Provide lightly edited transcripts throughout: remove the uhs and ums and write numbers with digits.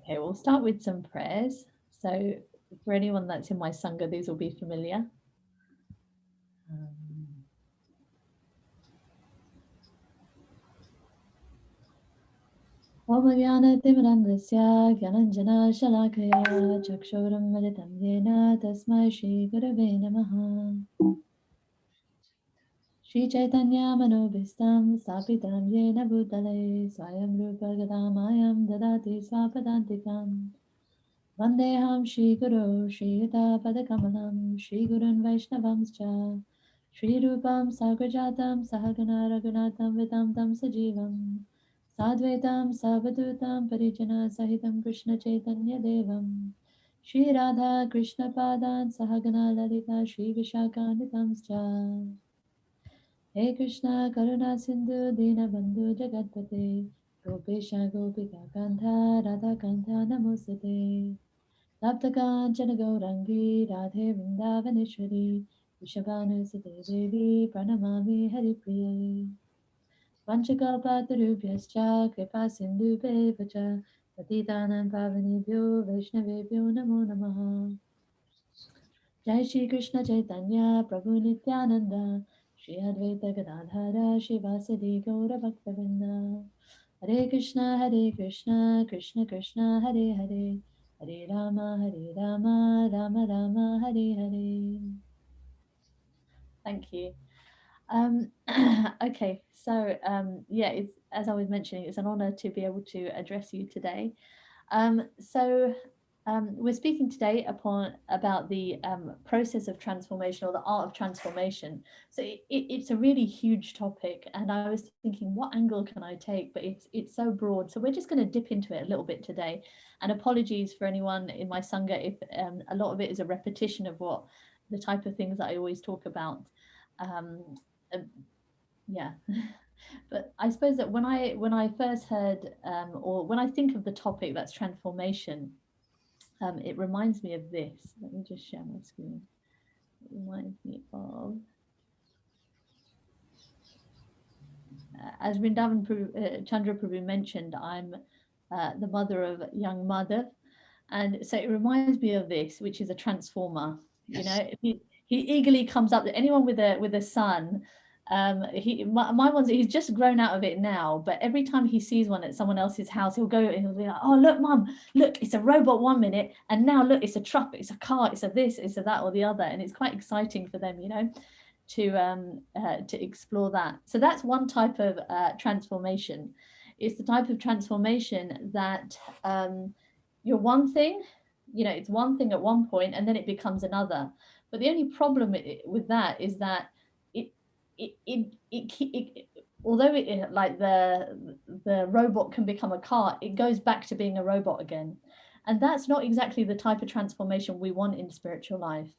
Okay, we'll start with some prayers. So for anyone that's in my Sangha, these will be familiar. Om Jnana-timirandasya Gyananjana-shalakaya Chakshuram Militam Yena Tasmai Shri Gurave Namaha. Shri Chaitanya Manobhistam Stapitam Yena Bhutale Swayam Rupa Gadamayam Dadati Swapadantikam Vandeham Shri Guru Shri Yuta Padakamalam Shri Gurun Vaishnavamscha Shri Rupam Sagrajatam Sahagana Raghunatam Vidam Sajivam Sadvaitam Savadutam Parijana Sahitam Krishna Chaitanya Devam Shri Radha Krishna Padan Sahagana Lalita Shri Vishakanitamscha Hey Krishna Karuna Sindhu Dina Bandhu Jagatpate Gopesha Gopika Kantha Radha Kantha Namostate Taptakanchana Gaurangi Radhe Vrindavaneshwari Vishavanusate Devi Pranamami Haripriye Vanchakalpatarubhyascha Kripa Sindhubheva Patitanam Pavanebhyo Vaishnavebhyo Namo Namaha Jai Shri Krishna Chaitanya Prabhu Nityananda Shri Advaita Gadadhara Shivasadi Gaura Bhaktavinda Hare Krishna Krishna Krishna Hare Hare Hare Rama Rama Rama Hare Hare. Thank you. Okay, so yeah, it's, as I was mentioning, it's an honor to be able to address you today. So we're speaking today about the process of transformation, or the art of transformation. So it's a really huge topic, and I was thinking, what angle can I take? But it's so broad, so we're just going to dip into it a little bit today. And apologies for anyone in my Sangha if a lot of it is a repetition of what the type of things that I always talk about. Um, yeah. But I suppose that when I first heard or when I think of the topic that's transformation, it reminds me of this. Let me just share my screen. It reminds me of as Vrindavan Chandra Prabhu mentioned, I'm the mother of a young mother, and so it reminds me of this, which is a transformer. You know, he eagerly comes up to anyone with a son. My one's, he's just grown out of it now, but every time he sees one at someone else's house, he'll go and he'll be like, oh look mum, look, it's a robot 1 minute, and now look, it's a truck, it's a car, it's a this, it's a that, or the other, and it's quite exciting for them, you know, to explore that. So that's one type of transformation. It's the type of transformation that you're one thing, you know, it's one thing at one point and then it becomes another. But the only problem with that is that it although it like the robot can become a car, it goes back to being a robot again. And that's not exactly the type of transformation we want in spiritual life.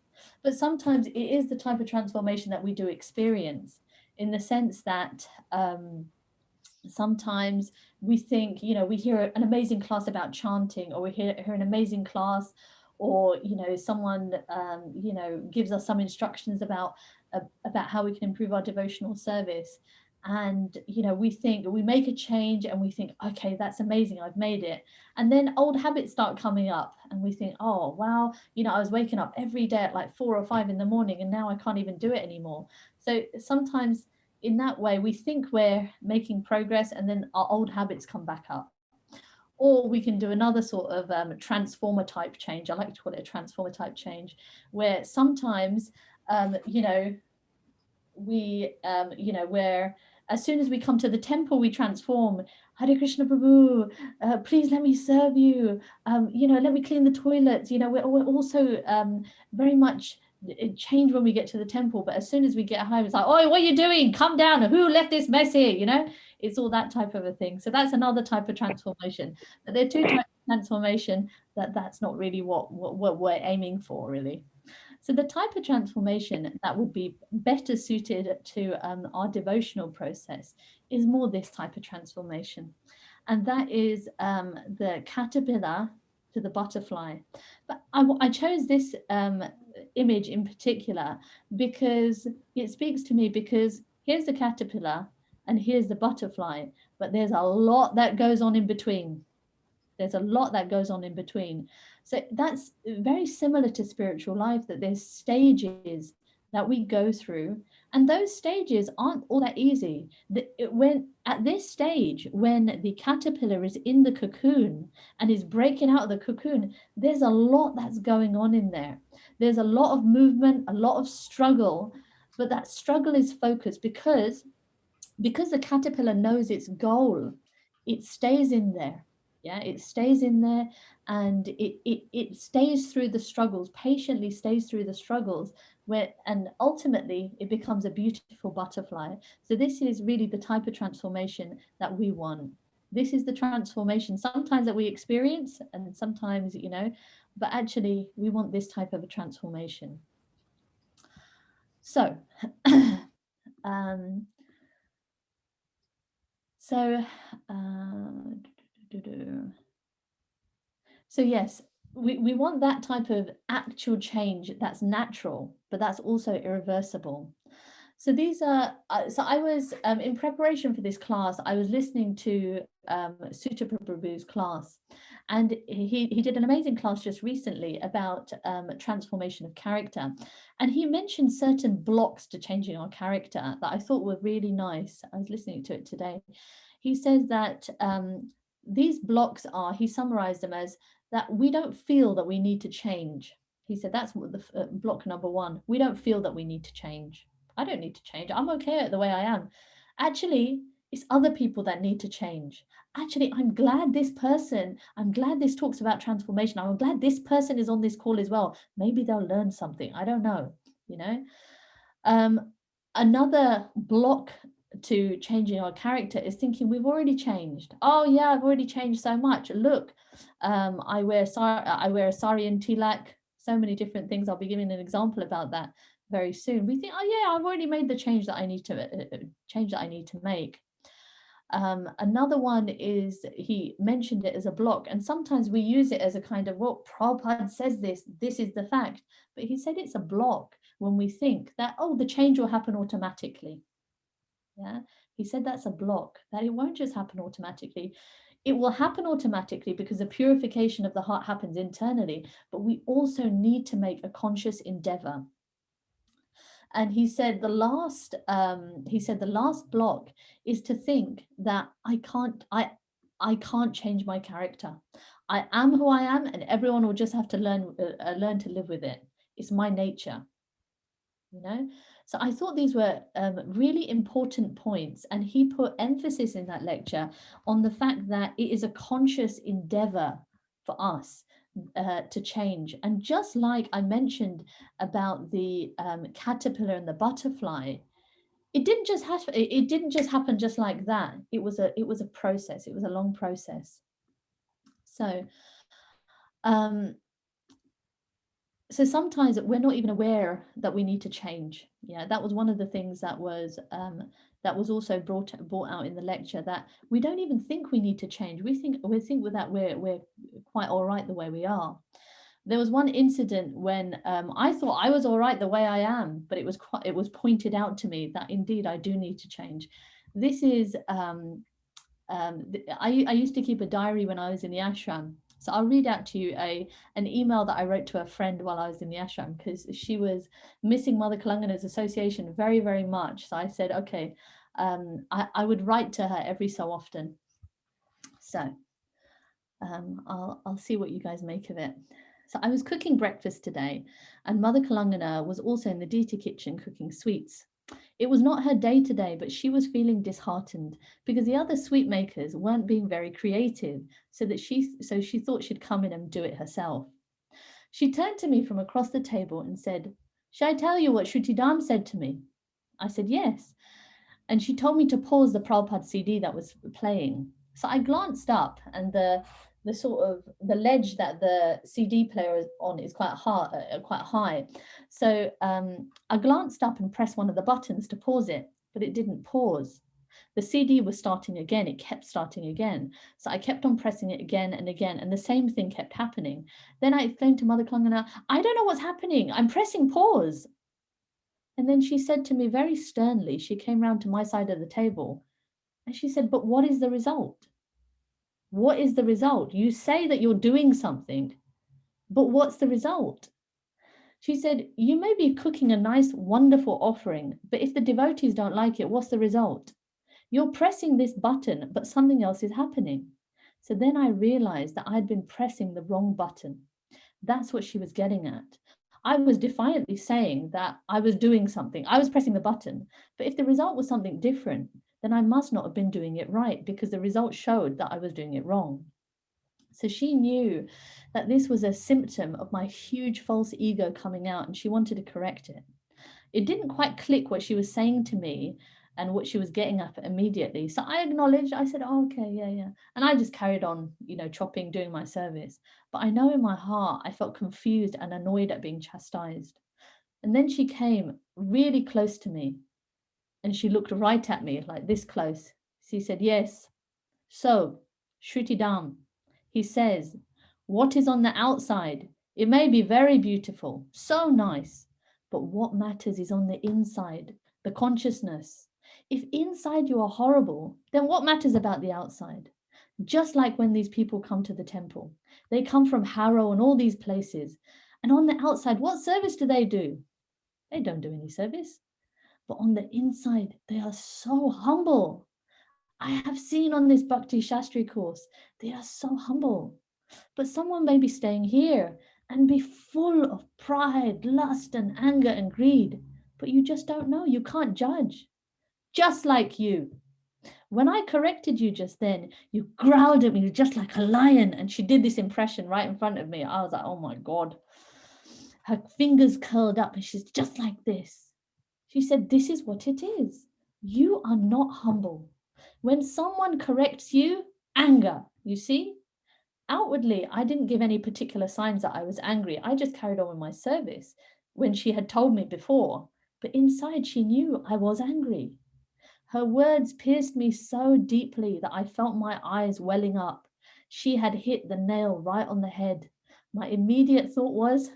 But sometimes it is the type of transformation that we do experience, in the sense that sometimes we think, you know, we hear an amazing class about chanting, or we hear an amazing class, or, you know, someone, you know, gives us some instructions about how we can improve our devotional service. And, you know, we make a change and we think, okay, that's amazing, I've made it. And then old habits start coming up and we think, oh, wow, you know, I was waking up every day at like 4 or 5 in the morning and now I can't even do it anymore. So sometimes in that way, we think we're making progress and then our old habits come back up. Or we can do another sort of transformer type change. I like to call it a transformer type change, where sometimes, you know, you know, where as soon as we come to the temple, we transform. Hare Krishna Prabhu, please let me serve you. You know, let me clean the toilets. You know, we're also very much change when we get to the temple, but as soon as we get home, it's like, oh, what are you doing? Come down. Who left this mess here? You know, it's all that type of a thing. So that's another type of transformation. But there are two types of transformation that's not really what we're aiming for, really. So the type of transformation that would be better suited to our devotional process is more this type of transformation. And that is the caterpillar to the butterfly. But I chose this image in particular because it speaks to me, because here's the caterpillar and here's the butterfly, but there's a lot that goes on in between. There's a lot that goes on in between. So that's very similar to spiritual life, that there's stages that we go through, and those stages aren't all that easy. When at this stage, when the caterpillar is in the cocoon and is breaking out of the cocoon, there's a lot that's going on in there. There's a lot of movement, a lot of struggle, but that struggle is focused because the caterpillar knows its goal. It stays in there. Yeah, it stays in there, and it stays through the struggles, patiently stays through the struggles, and ultimately it becomes a beautiful butterfly. So this is really the type of transformation that we want. This is the transformation sometimes that we experience, and sometimes, but actually we want this type of a transformation. So um So, so yes, we want that type of actual change that's natural, but that's also irreversible. So these are, so I was, in preparation for this class, I was listening to Suta Prabhu's class, and he did an amazing class just recently about transformation of character. And he mentioned certain blocks to changing our character that I thought were really nice. I was listening to it today. He says that these blocks are, he summarized them as that we don't feel that we need to change. He said that's the block number one. We don't feel that we need to change. I don't need to change. I'm okay the way I am. Actually, it's other people that need to change. Actually, I'm glad this talks about transformation. I'm glad this person is on this call as well. Maybe they'll learn something. I don't know, you know. Another block to changing our character is thinking we've already changed. Oh yeah, I've already changed so much. Look, I wear a sari and tilak, so many different things. I'll be giving an example about that very soon. We think, oh yeah, I've already made the change that I need to make. Another one is, he mentioned it as a block, and sometimes we use it as a kind of, well, Prabhupada says this is the fact, but he said it's a block when we think that, oh, the change will happen automatically. Yeah, he said that's a block, that it won't just happen automatically. It will happen automatically because the purification of the heart happens internally, but we also need to make a conscious endeavor. And he said the last block is to think that I can't change my character. I am who I am, and everyone will just have to learn to live with it. It's my nature, you know. So I thought these were really important points, and he put emphasis in that lecture on the fact that it is a conscious endeavor for us to change. And just like I mentioned about the caterpillar and the butterfly, it didn't just happen just like that. It was a process. It was a long process. So so sometimes we're not even aware that we need to change. Yeah, that was one of the things that was also brought out in the lecture, that we don't even think we need to change. We think that we're quite all right the way we are. There was one incident when I thought I was all right the way I am, but it was pointed out to me that indeed I do need to change. This is I used to keep a diary when I was in the ashram. So I'll read out to you an email that I wrote to a friend while I was in the ashram, because she was missing Mother Kalangana's association very, very much. So I said, okay, I would write to her every so often. So I'll see what you guys make of it. So I was cooking breakfast today, and Mother Kalangana was also in the Dita kitchen cooking sweets. It was not her day today, but she was feeling disheartened because the other sweet makers weren't being very creative, so she thought she'd come in and do it herself. She turned to me from across the table and said, "Shall I tell you what Shruti Dam said to me?" I said, "Yes." And she told me to pause the Prabhupada CD that was playing. So I glanced up, and the ledge that the CD player is on is quite high. So I glanced up and pressed one of the buttons to pause it, but it didn't pause. The CD was starting again. It kept starting again. So I kept on pressing it again and again, and the same thing kept happening. Then I explained to Mother Klangana, "I don't know what's happening. I'm pressing pause." And then she said to me very sternly, she came round to my side of the table, and she said, "But what is the result? What is the result? You say that you're doing something, but what's the result? She said, you may be cooking a nice, wonderful offering, but if the devotees don't like it, what's the result? You're pressing this button, but something else is happening. So then I realized that I'd been pressing the wrong button. That's what she was getting at. I was defiantly saying that I was doing something. I was pressing the button. But if the result was something different, then I must not have been doing it right because the result showed that I was doing it wrong. So she knew that this was a symptom of my huge false ego coming out, and she wanted to correct it. It didn't quite click what she was saying to me and what she was getting at immediately. So I acknowledged, I said, oh, okay, yeah, yeah. And I just carried on, chopping, doing my service. But I know in my heart, I felt confused and annoyed at being chastised. And then she came really close to me and she looked right at me, like this close. She said, yes. So, Shruti Dham, he says, what is on the outside? It may be very beautiful, so nice, but what matters is on the inside, the consciousness. If inside you are horrible, then what matters about the outside? Just like when these people come to the temple, they come from Harrow and all these places, and on the outside, what service do? They don't do any service, but on the inside, they are so humble. I have seen on this Bhakti Shastri course, they are so humble. But someone may be staying here and be full of pride, lust, and anger and greed. But you just don't know. You can't judge. Just like you. When I corrected you just then, you growled at me just like a lion. And she did this impression right in front of me. I was like, oh my God. Her fingers curled up and she's just like this. She said, this is what it is. You are not humble. When someone corrects you, anger, you see? Outwardly, I didn't give any particular signs that I was angry. I just carried on with my service when she had told me before. But inside, she knew I was angry. Her words pierced me so deeply that I felt my eyes welling up. She had hit the nail right on the head. My immediate thought was,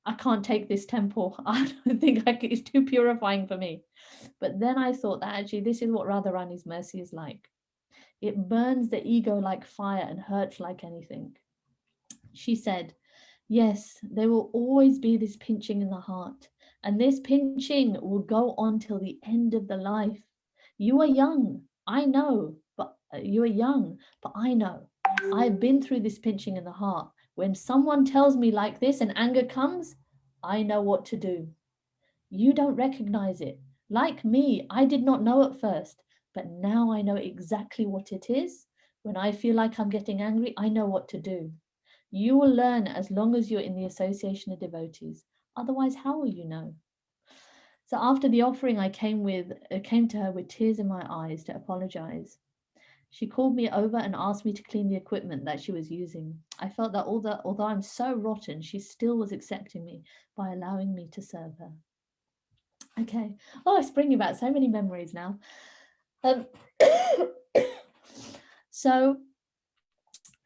I can't take this temple. I don't think it's too purifying for me. But then I thought that actually this is what Radharani's mercy is like. It burns the ego like fire and hurts like anything. She said, yes, there will always be this pinching in the heart, and this pinching will go on till the end of the life. You are young, I know, but you are young, but I know. I've been through this pinching in the heart. When someone tells me like this and anger comes, I know what to do. You don't recognize it. Like me, I did not know at first, but now I know exactly what it is. When I feel like I'm getting angry, I know what to do. You will learn as long as you're in the association of devotees. Otherwise, how will you know? So after the offering, I came to her with tears in my eyes to apologize. She called me over and asked me to clean the equipment that she was using. I felt that although I'm so rotten, she still was accepting me by allowing me to serve her. Okay. Oh, it's bringing back so many memories now. So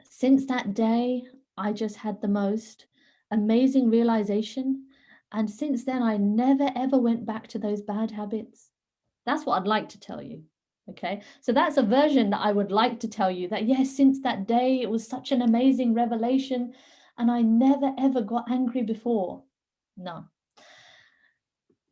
since that day, I just had the most amazing realization. And since then, I never, ever went back to those bad habits. That's what I'd like to tell you. Okay. So that's a version that I would like to tell you that, yes, since that day, it was such an amazing revelation. And I never, ever got angry before. No.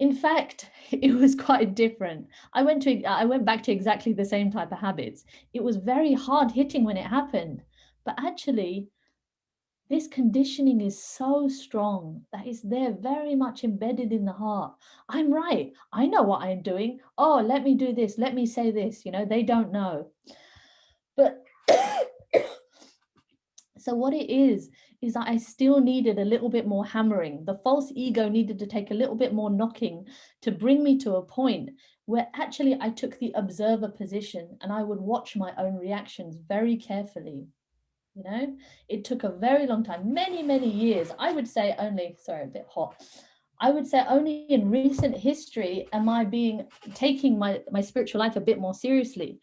In fact, it was quite different. I went back to exactly the same type of habits. It was very hard hitting when it happened. But actually, this conditioning is so strong that it's there very much embedded in the heart. I'm right. I know what I'm doing. Oh, let me do this. Let me say this. They don't know. But so what it is that I still needed a little bit more hammering. The false ego needed to take a little bit more knocking to bring me to a point where actually I took the observer position and I would watch my own reactions very carefully. It took a very long time, many, many years. I would say only, sorry, a bit hot. I would say only in recent history am I taking my spiritual life a bit more seriously.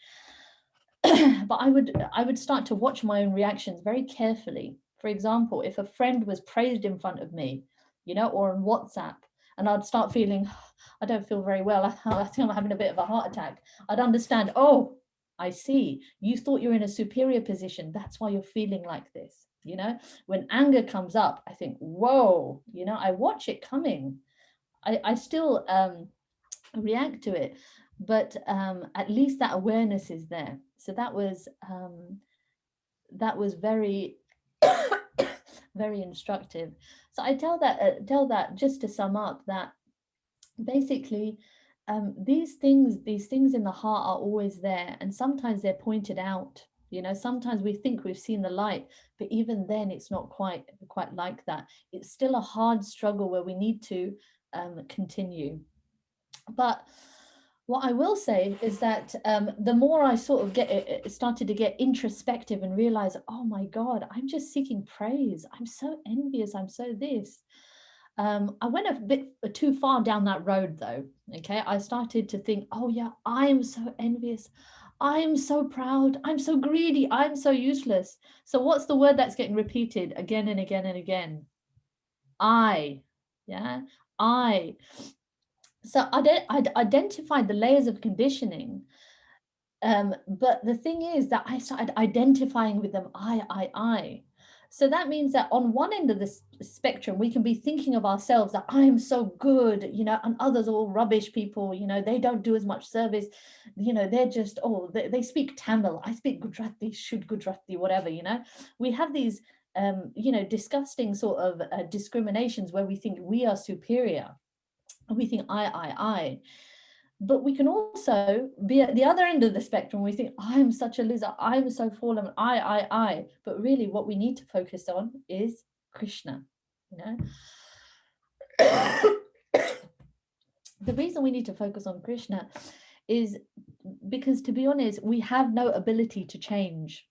But I would start to watch my own reactions very carefully. For example, if a friend was praised in front of me, or on WhatsApp, and I'd start feeling, I don't feel very well. I think I'm having a bit of a heart attack. I'd understand, oh, I see. You thought you're in a superior position. That's why you're feeling like this. When anger comes up, I think, whoa, I watch it coming. I still react to it, but at least that awareness is there. So that was very very instructive. So I tell that just to sum up, that basically these things in the heart are always there, and sometimes they're pointed out. Sometimes we think we've seen the light, but even then it's not quite like that. It's still a hard struggle where we need to continue. But what I will say is that the more I sort of started to get introspective and realize, oh my God, I'm just seeking praise. I'm so envious. I'm so this. I went a bit too far down that road though. Okay. I started to think, oh yeah, I'm so envious. I'm so proud. I'm so greedy. I'm so useless. So what's the word that's getting repeated again and again and again? I. Yeah. I. So I identified the layers of conditioning, but the thing is that I started identifying with them. I. So that means that on one end of the spectrum, we can be thinking of ourselves that I'm so good, and others are all rubbish people, they don't do as much service, they're just, they speak Tamil, I speak Gujarati, should Gujarati, whatever, we have these, disgusting sort of discriminations where we think we are superior. We think I. But we can also be at the other end of the spectrum. We think, I'm such a loser, I'm so fallen, I. But really what we need to focus on is Krishna. The reason we need to focus on Krishna is because, to be honest, we have no ability to change.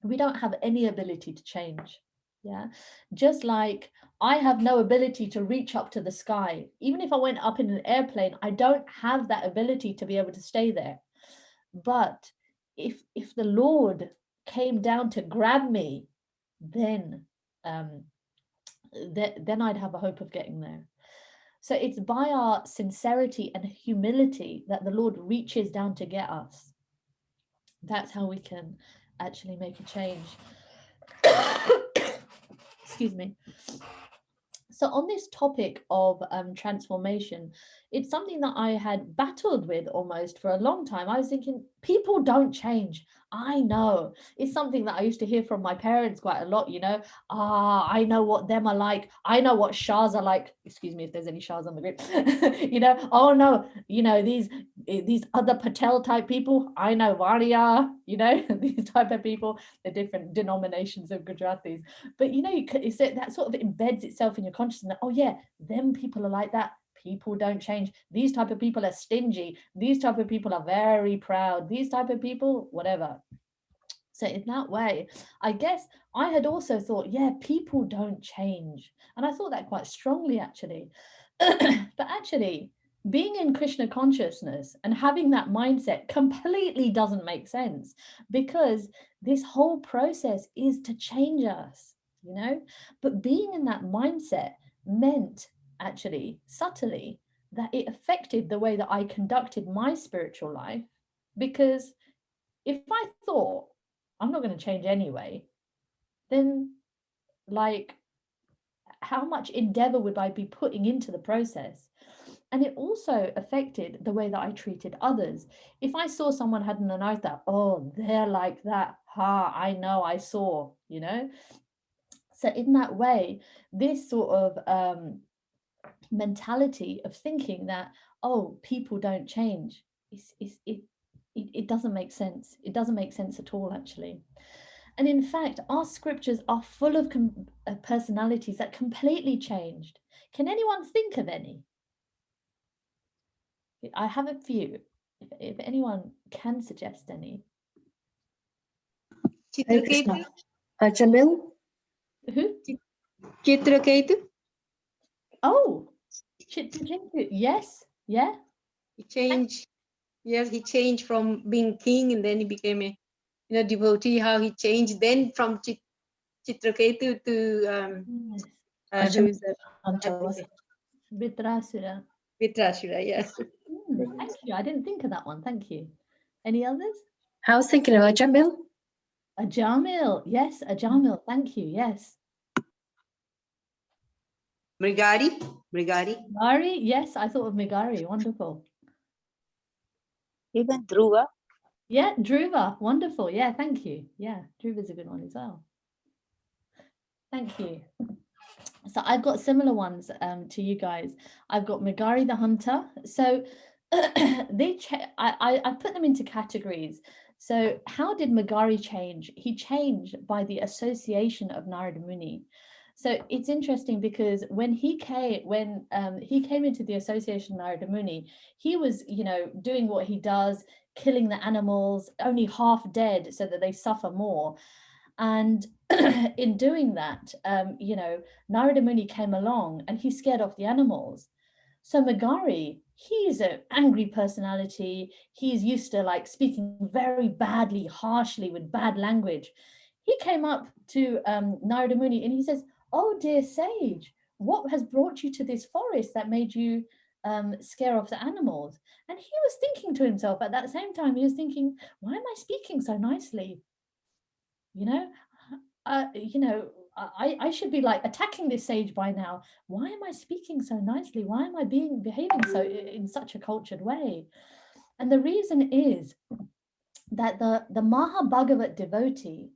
We don't have any ability to change. Yeah, just like I have no ability to reach up to the sky. Even if I went up in an airplane, I don't have that ability to be able to stay there. But if the Lord came down to grab me, then then I'd have a hope of getting there. So it's by our sincerity and humility that the Lord reaches down to get us. That's how we can actually make a change. Excuse me. So on this topic of transformation, it's something that I had battled with almost for a long time. I was thinking, people don't change. I know. It's something that I used to hear from my parents quite a lot, I know what them are like. I know what Shahs are like. Excuse me if there's any Shahs on the group. Oh no, these other Patel type people, I know Varia, these type of people, the different denominations of Gujaratis. But that sort of embeds itself in your consciousness that, oh yeah, them people are like that. People don't change. These type of people are stingy. These type of people are very proud. These type of people, whatever. So in that way, I guess I had also thought, yeah, people don't change. And I thought that quite strongly, actually. But actually, being in Krishna consciousness and having that mindset completely doesn't make sense, because this whole process is to change us, But being in that mindset meant, actually, subtly, that it affected the way that I conducted my spiritual life. Because if I thought, I'm not going to change anyway, then how much endeavor would I be putting into the process? And it also affected the way that I treated others. If I saw someone had an anartha, oh, they're like that. I know, I saw, So in that way, this sort of mentality of thinking that, oh, people don't change, it doesn't make sense. It doesn't make sense at all, actually. And in fact, our scriptures are full of personalities that completely changed. Can anyone think of any? I have a few. If anyone can suggest any. Chitraketu. Jamil. Who? Chitraketu. Oh, Chitraketu. Yes. Yeah. He changed. Yes, he changed from being king, and then he became a devotee. How he changed then from Chitraketu to who's Vitrasura. Vitrasura, yes. Thank you. I didn't think of that one. Thank you. Any others? I was thinking of Ajamil. Ajamil, yes, Ajamil, thank you, yes. Mrigari, Mrigari. Migari, yes, I thought of Migari, wonderful. Even Dhruva. Yeah, Dhruva, wonderful. Yeah, thank you. Yeah, Dhruva's a good one as well. Thank you. So I've got similar ones to you guys. I've got Migari the Hunter. So I put them into categories. So how did Migari change? He changed by the association of Narada Muni. So it's interesting because when he came into the association of Narada Muni, he was, doing what he does, killing the animals, only half dead so that they suffer more. And in doing that, Narada Muni came along and he scared off the animals. So Magari, he's an angry personality. He's used to like speaking very badly, harshly with bad language. He came up to Narada Muni and he says, "Oh, dear sage, what has brought you to this forest that made you scare off the animals?" And he was thinking to himself at that same time, he was thinking, why am I speaking so nicely? You know, I should be like attacking this sage by now. Why am I speaking so nicely? Why am I behaving so in such a cultured way? And the reason is that the Mahabhagavat devotee,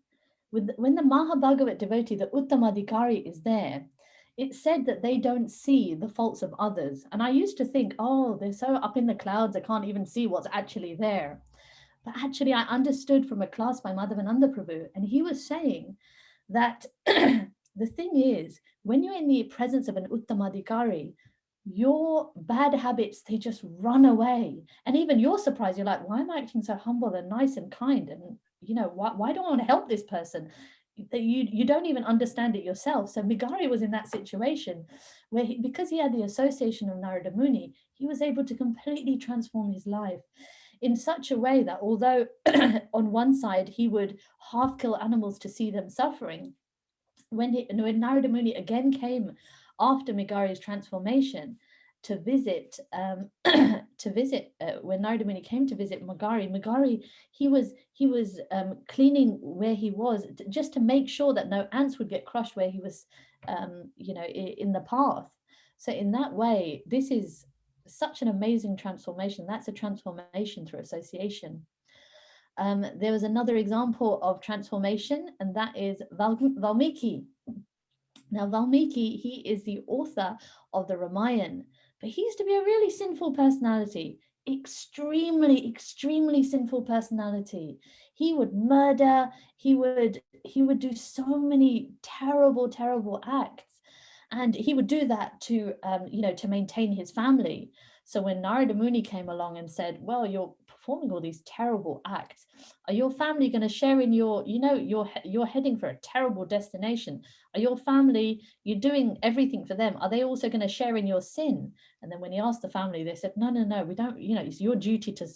when the Mahabhagavat devotee, the Uttamadhikari is there, it's said that they don't see the faults of others. And I used to think, oh, they're so up in the clouds, they can't even see what's actually there. But actually, I understood from a class by Madhavananda Prabhu, and he was saying that the thing is, when you're in the presence of an Uttamadhikari, your bad habits, they just run away. And even you're surprised, you're like, why am I acting so humble and nice and kind? And, why do I want to help this person? You don't even understand it yourself. So Migari was in that situation where because he had the association of Narada Muni, he was able to completely transform his life in such a way that although on one side he would half kill animals to see them suffering, when Narada Muni again came after Migari's transformation to visit, when Narada Muni came to visit Migari, he was cleaning where he was just to make sure that no ants would get crushed where he was, in the path. So in that way, this is such an amazing transformation. That's a transformation through association. There was another example of transformation, and that is Valmiki. Now, Valmiki, he is the author of the Ramayana, but he used to be a really sinful personality, extremely sinful personality. He would murder, he would do so many terrible acts, and he would do that to to maintain his family. So when Narada Muni came along and said, well, you're performing all these terrible acts, are your family going to share in your, you're heading for a terrible destination, are your family, you're doing everything for them, are they also going to share in your sin? And then when he asked the family, they said, no, we don't, it's your duty to,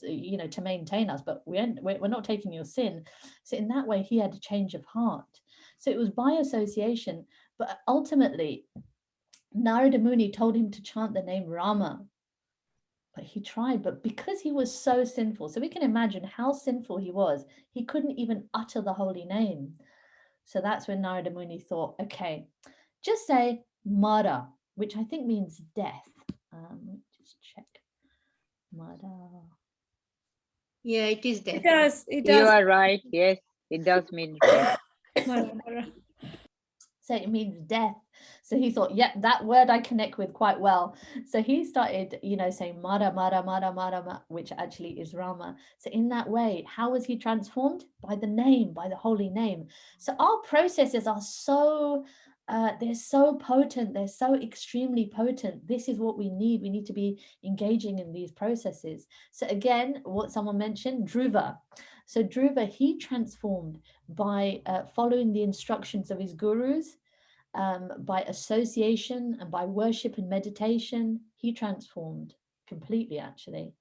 to maintain us, but we're not taking your sin. So in that way, he had a change of heart. So it was by association, but ultimately, Narada Muni told him to chant the name Rama. But he tried, but because he was so sinful, so we can imagine how sinful he was, he couldn't even utter the holy name. So that's when Narada Muni thought, okay, just say Mara, which I think means death. Just check. Mara. Yeah, it is death. It does. It You does. are right. Yes, it does mean death. So it means death. So he thought, yeah, that word I connect with quite well. So he started, saying Mara, Mara, Mara, Mara, which actually is Rama. So in that way, how was he transformed? By the name, by the holy name. So our processes are so, they're so potent. They're so extremely potent. This is what we need. We need to be engaging in these processes. So again, what someone mentioned, Dhruva. So Dhruva, he transformed by following the instructions of his gurus, by association and by worship and meditation. He transformed completely, actually.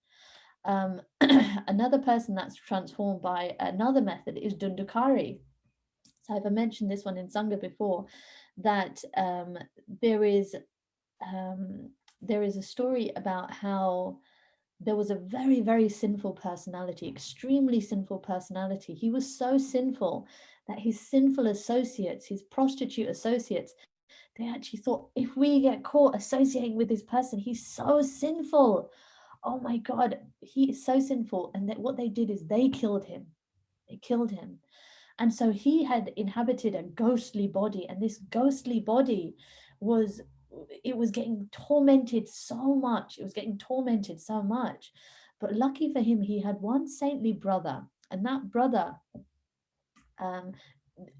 Another person that's transformed by another method is Dundukari. So I've mentioned this one in Sangha before, that there is a story about how there was a very, very sinful personality, extremely sinful personality. He was so sinful that his sinful associates, his prostitute associates, they actually thought, if we get caught associating with this person, he's so sinful. Oh my God, he is so sinful. And that what they did is they killed him. They killed him. And so he had inhabited a ghostly body, and this ghostly body was, it was getting tormented so much. It was getting tormented so much. But lucky for him, he had one saintly brother, and that brother, um,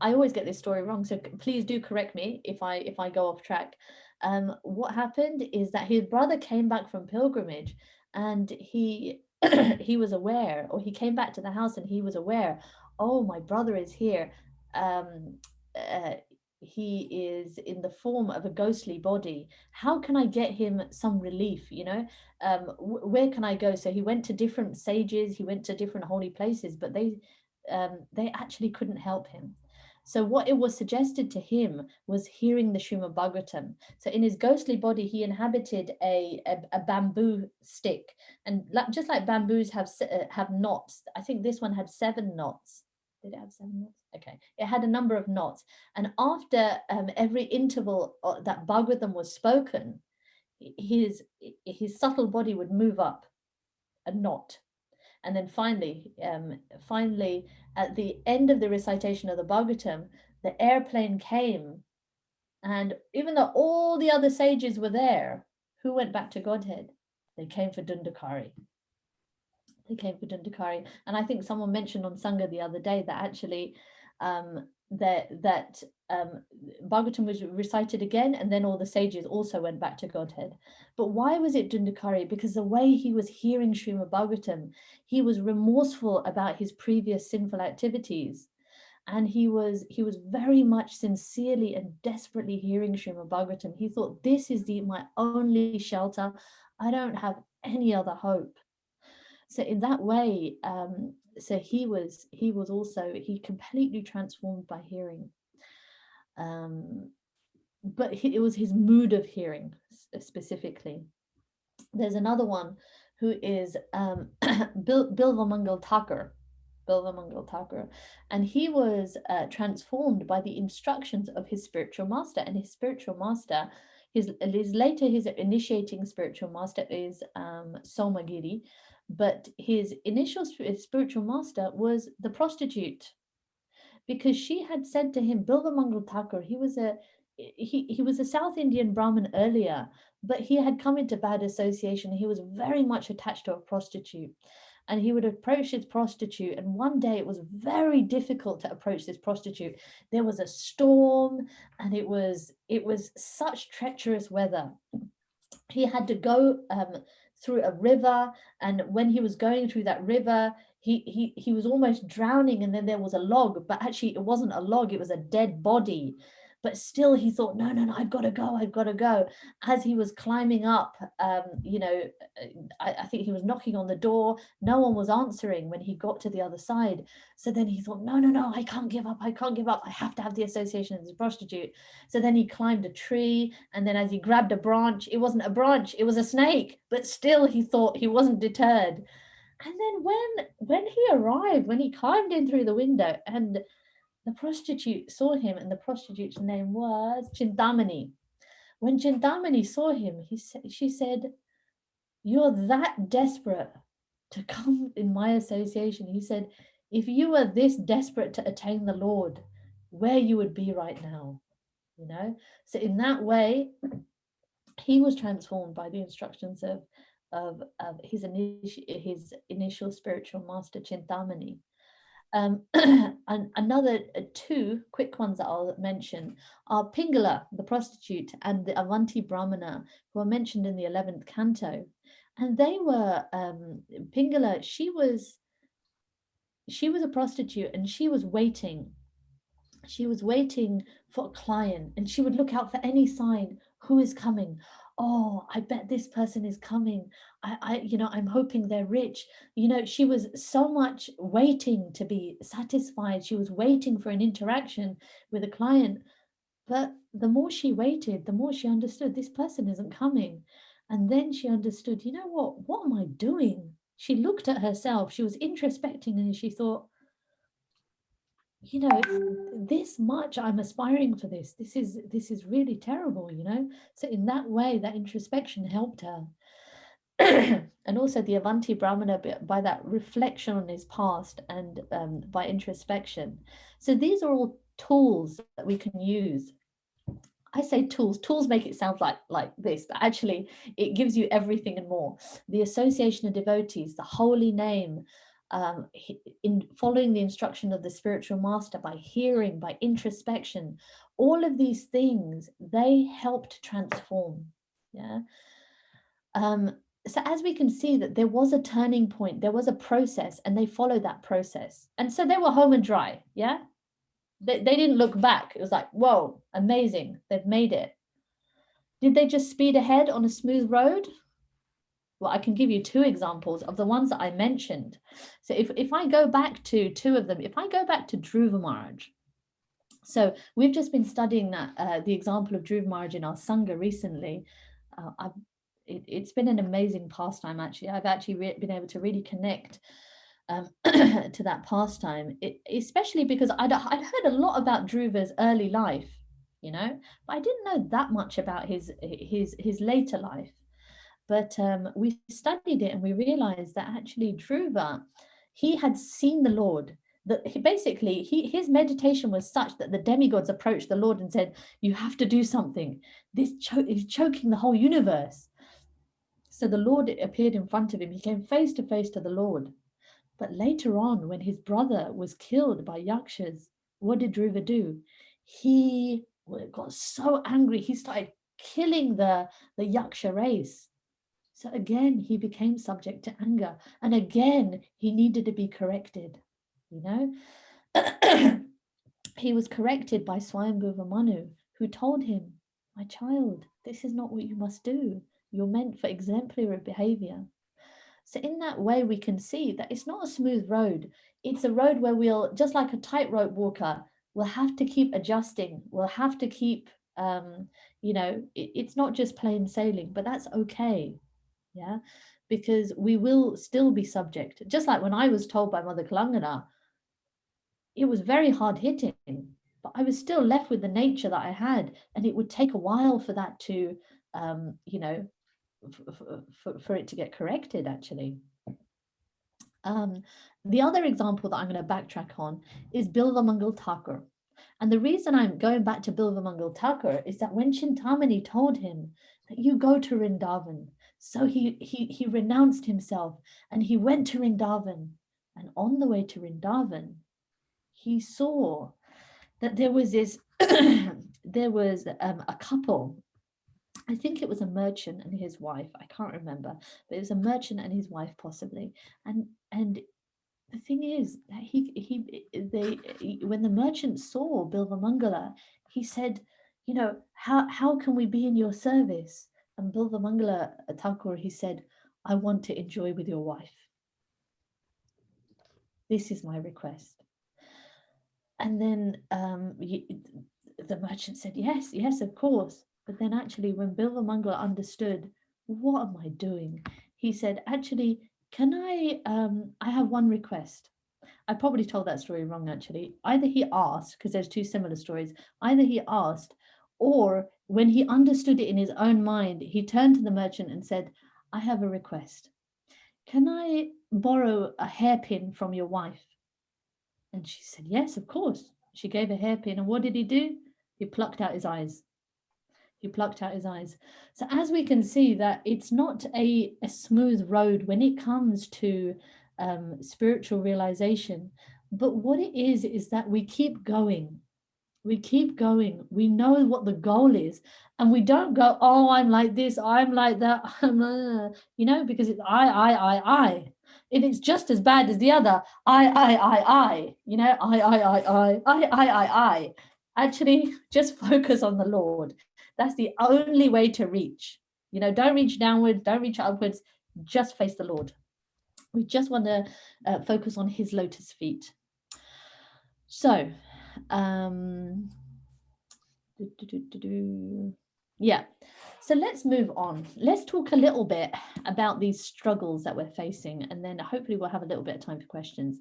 I always get this story wrong, so please do correct me if I go off track. What happened is that his brother came back from pilgrimage, and he he was aware, or he came back to the house and he was aware, oh, my brother is here. Um, uh, he is in the form of a ghostly body. How can I get him some relief? Where can I go? So he went to different sages, he went to different holy places, but they actually couldn't help him. So what it was suggested to him was hearing the Srimad Bhagavatam. So in his ghostly body, he inhabited a bamboo stick, and just like bamboos have knots, I think this one had 7 knots. Did it have 7 knots? Okay, it had a number of knots, and after every interval that Bhagavatam was spoken, his subtle body would move up a knot, and then finally, at the end of the recitation of the Bhagavatam, the airplane came, and even though all the other sages were there, who went back to Godhead? They came for Dundakari. They came for Dundakari, and I think someone mentioned on Sangha the other day that actually that Bhagavatam was recited again, and then all the sages also went back to Godhead. But why was it Dundakari? Because the way he was hearing Srimad Bhagavatam, he was remorseful about his previous sinful activities, and he was very much sincerely and desperately hearing Srimad Bhagavatam. He thought, this is my only shelter. I don't have any other hope. So in that way, so he completely transformed by hearing. But it was his mood of hearing specifically. There's another one who is Bilvamangal Thakur. Bilvamangal Thakur, and he was transformed by the instructions of his spiritual master. And his spiritual master, his initiating spiritual master is Somagiri, but his initial spiritual master was the prostitute, because she had said to him, Bilvamangal Thakur, he was a South Indian Brahmin earlier, but he had come into bad association. He was very much attached to a prostitute, and he would approach his prostitute. And one day it was very difficult to approach this prostitute. There was a storm, and it was such treacherous weather. He had to go through a river, and when he was going through that river, he was almost drowning, and then there was a log, but actually it wasn't a log, it was a dead body. But still he thought, no, I've got to go. As he was climbing up, I think he was knocking on the door. No one was answering when he got to the other side. So then he thought, no, I can't give up. I have to have the association of this prostitute. So then he climbed a tree, and then as he grabbed a branch, it wasn't a branch, it was a snake. But still he thought, he wasn't deterred. And then when he arrived, when he climbed in through the window, and the prostitute saw him, and the prostitute's name was Chintamani. When Chintamani saw him, she said, you're that desperate to come in my association. He said, if you were this desperate to attain the Lord, where you would be right now, So in that way, he was transformed by the instructions of his initial spiritual master, Chintamani. And another 2 quick ones that I'll mention are Pingala, the prostitute, and the Avanti Brahmana, who are mentioned in the 11th canto. And they were, Pingala, she was a prostitute, and she was waiting for a client, and she would look out for any sign. Who is coming? Oh, I bet this person is coming. I'm hoping they're rich. She was so much waiting to be satisfied. She was waiting for an interaction with a client. But the more she waited, the more she understood this person isn't coming. And then she understood, you know what am I doing? She looked at herself, she was introspecting, and she thought, you know, this much I'm aspiring for this. This is really terrible, you know. So in that way, that introspection helped her. And also the Avanti Brahmana, by that reflection on his past and by introspection. So these are all tools that we can use. I say tools. Tools make it sound like this, but actually it gives you everything and more. The association of devotees, the holy name, in following the instruction of the spiritual master, by hearing, by introspection, all of these things, they help to transform. Yeah. So as we can see that there was a turning point, there was a process, and they followed that process. And so they were home and dry. Yeah. They didn't look back. It was like, whoa, amazing. They've made it. Did they just speed ahead on a smooth road? Well, I can give you two examples of the ones that I mentioned. So if I go back to two of them, if I go back to Dhruva Maharaj, so we've just been studying that the example of Dhruva Maharaj in our Sangha recently. It's been an amazing pastime, actually. I've actually been able to really connect to that pastime, especially because I'd heard a lot about Dhruva's early life, you know, but I didn't know that much about his later life. But we studied it and we realized that actually Dhruva, he had seen the Lord. That his meditation was such that the demigods approached the Lord and said, "You have to do something. This is choking the whole universe." So the Lord appeared in front of him. He came face to face to the Lord. But later on, when his brother was killed by Yakshas, what did Dhruva do? He got so angry, he started killing the Yaksha race. So again, he became subject to anger. And again, he needed to be corrected, you know. He was corrected by Swayambhuva Manu, who told him, "My child, this is not what you must do. You're meant for exemplary behavior." So in that way, we can see that it's not a smooth road. It's a road where we'll, just like a tightrope walker, we'll have to keep adjusting. We'll have to keep, you know, it's not just plain sailing, but that's okay. Yeah, because we will still be subject. Just like when I was told by Mother Kalangana, it was very hard hitting, but I was still left with the nature that I had, and it would take a while for that to, you know, for it to get corrected, actually. The other example that I'm going to backtrack on is Bilvamangal Thakur. And the reason I'm going back to Bilvamangal Thakur is that when Chintamani told him that you go to Vrindavan, so he renounced himself and he went to Vrindavan. And on the way to Vrindavan, he saw that there was this, there was a couple. I think it was a merchant and his wife. I can't remember, but it was a merchant and his wife possibly. And the thing is that when the merchant saw Bilvamangala, he said, you know, how can we be in your service? And Bilvamangala Thakur, he said, "I want to enjoy with your wife. This is my request." And then the merchant said, yes, of course. But then actually, when Bilvamangala understood, what am I doing? He said, actually, can I have one request. I probably told that story wrong, actually. Either he asked, because there's two similar stories, either he asked, or when he understood it in his own mind, he turned to the merchant and said, "I have a request. Can I borrow a hairpin from your wife?" And she said, "Yes, of course." She gave a hairpin, and what did he do? He plucked out his eyes. He plucked out his eyes. So as we can see that it's not a smooth road when it comes to spiritual realization, but what it is that we keep going. We keep going. We know what the goal is, and we don't go, "Oh, I'm like this, I'm like that," you know, because it's I. And it's just as bad as the other. I. You know, I. Actually, just focus on the Lord. That's the only way to reach. You know, don't reach downwards, don't reach upwards, just face the Lord. We just want to focus on his lotus feet. So, Yeah. So let's move on. Let's talk a little bit about these struggles that we're facing, and then hopefully we'll have a little bit of time for questions.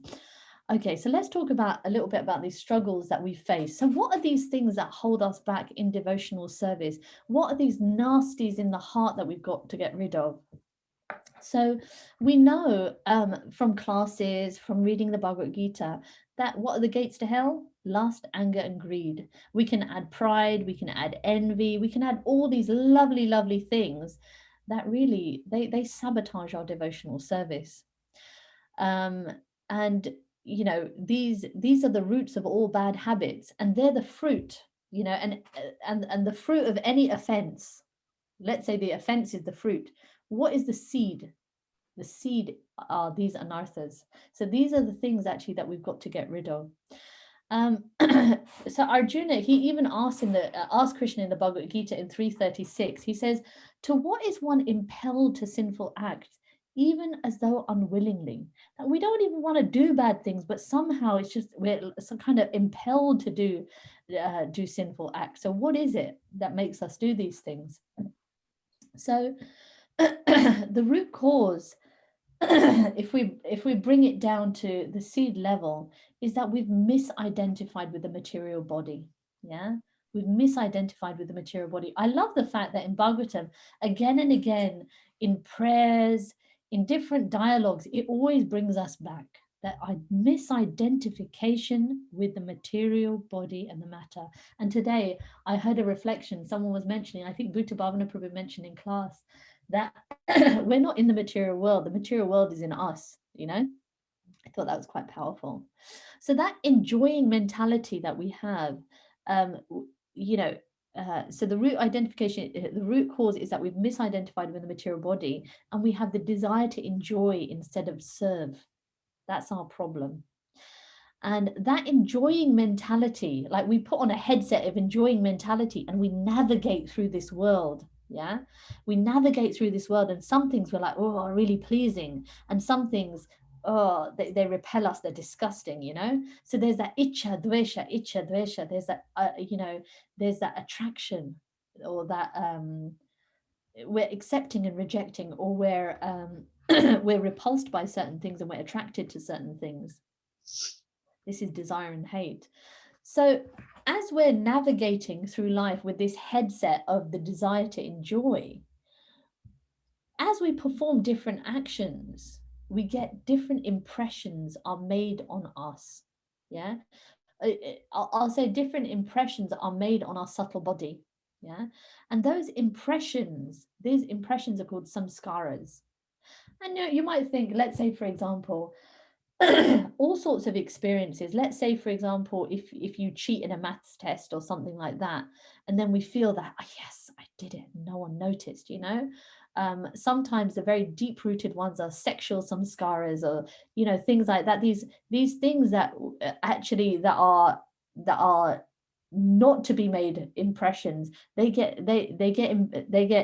Okay, so let's talk about a little bit about these struggles that we face. So what are these things that hold us back in devotional service? What are these nasties in the heart that we've got to get rid of? So we know from classes, from reading the Bhagavad Gita, that what are the gates to hell? Lust, anger, and greed. We can add pride, we can add envy, we can add all these lovely, lovely things that really, they sabotage our devotional service. And you know, these are the roots of all bad habits, and they're the fruit, you know, and the fruit of any offense. Let's say the offense is the fruit. What is the seed? The seed are these anarthas. So these are the things actually that we've got to get rid of. So Arjuna, he even asked Krishna in the Bhagavad Gita in 336. He says, "To what is one impelled to sinful acts, even as though unwillingly?" That we don't even want to do bad things, but somehow it's just we're some kind of impelled to do sinful acts. So what is it that makes us do these things? So the root cause, if we bring it down to the seed level, is that we've misidentified with the material body. Yeah, we've misidentified with the material body. I love the fact that in Bhagavatam, again and again, in prayers, in different dialogues, it always brings us back that misidentification with the material body and the matter. And today I heard a reflection, someone was mentioning, I think Bhuta Bhavana Prabhu mentioned in class, that we're not in the material world. The material world is in us, you know. I thought that was quite powerful. So that enjoying mentality that we have, you know, so the root identification, the root cause is that we've misidentified with the material body, and we have the desire to enjoy instead of serve. That's our problem. And that enjoying mentality, like we put on a headset of enjoying mentality and we navigate through this world. Yeah, we navigate through this world, and some things we're like, oh, are really pleasing, and some things, oh, they repel us, they're disgusting, you know. So there's that icha dvesha, there's that you know, there's that attraction, or that we're accepting and rejecting, or we're we're repulsed by certain things and we're attracted to certain things. This is desire and hate. So as we're navigating through life with this headset of the desire to enjoy, as we perform different actions, we get different impressions are made on us. Yeah, I'll say different impressions are made on our subtle body. Yeah, and these impressions are called samskaras. And you might think, let's say, for example, all sorts of experiences. Let's say, for example, if you cheat in a maths test or something like that, and then we feel that, oh, yes, I did it, no one noticed, you know. Sometimes the very deep-rooted ones are sexual samskaras, or you know, things like that. These things that actually that are not to be made impressions. They get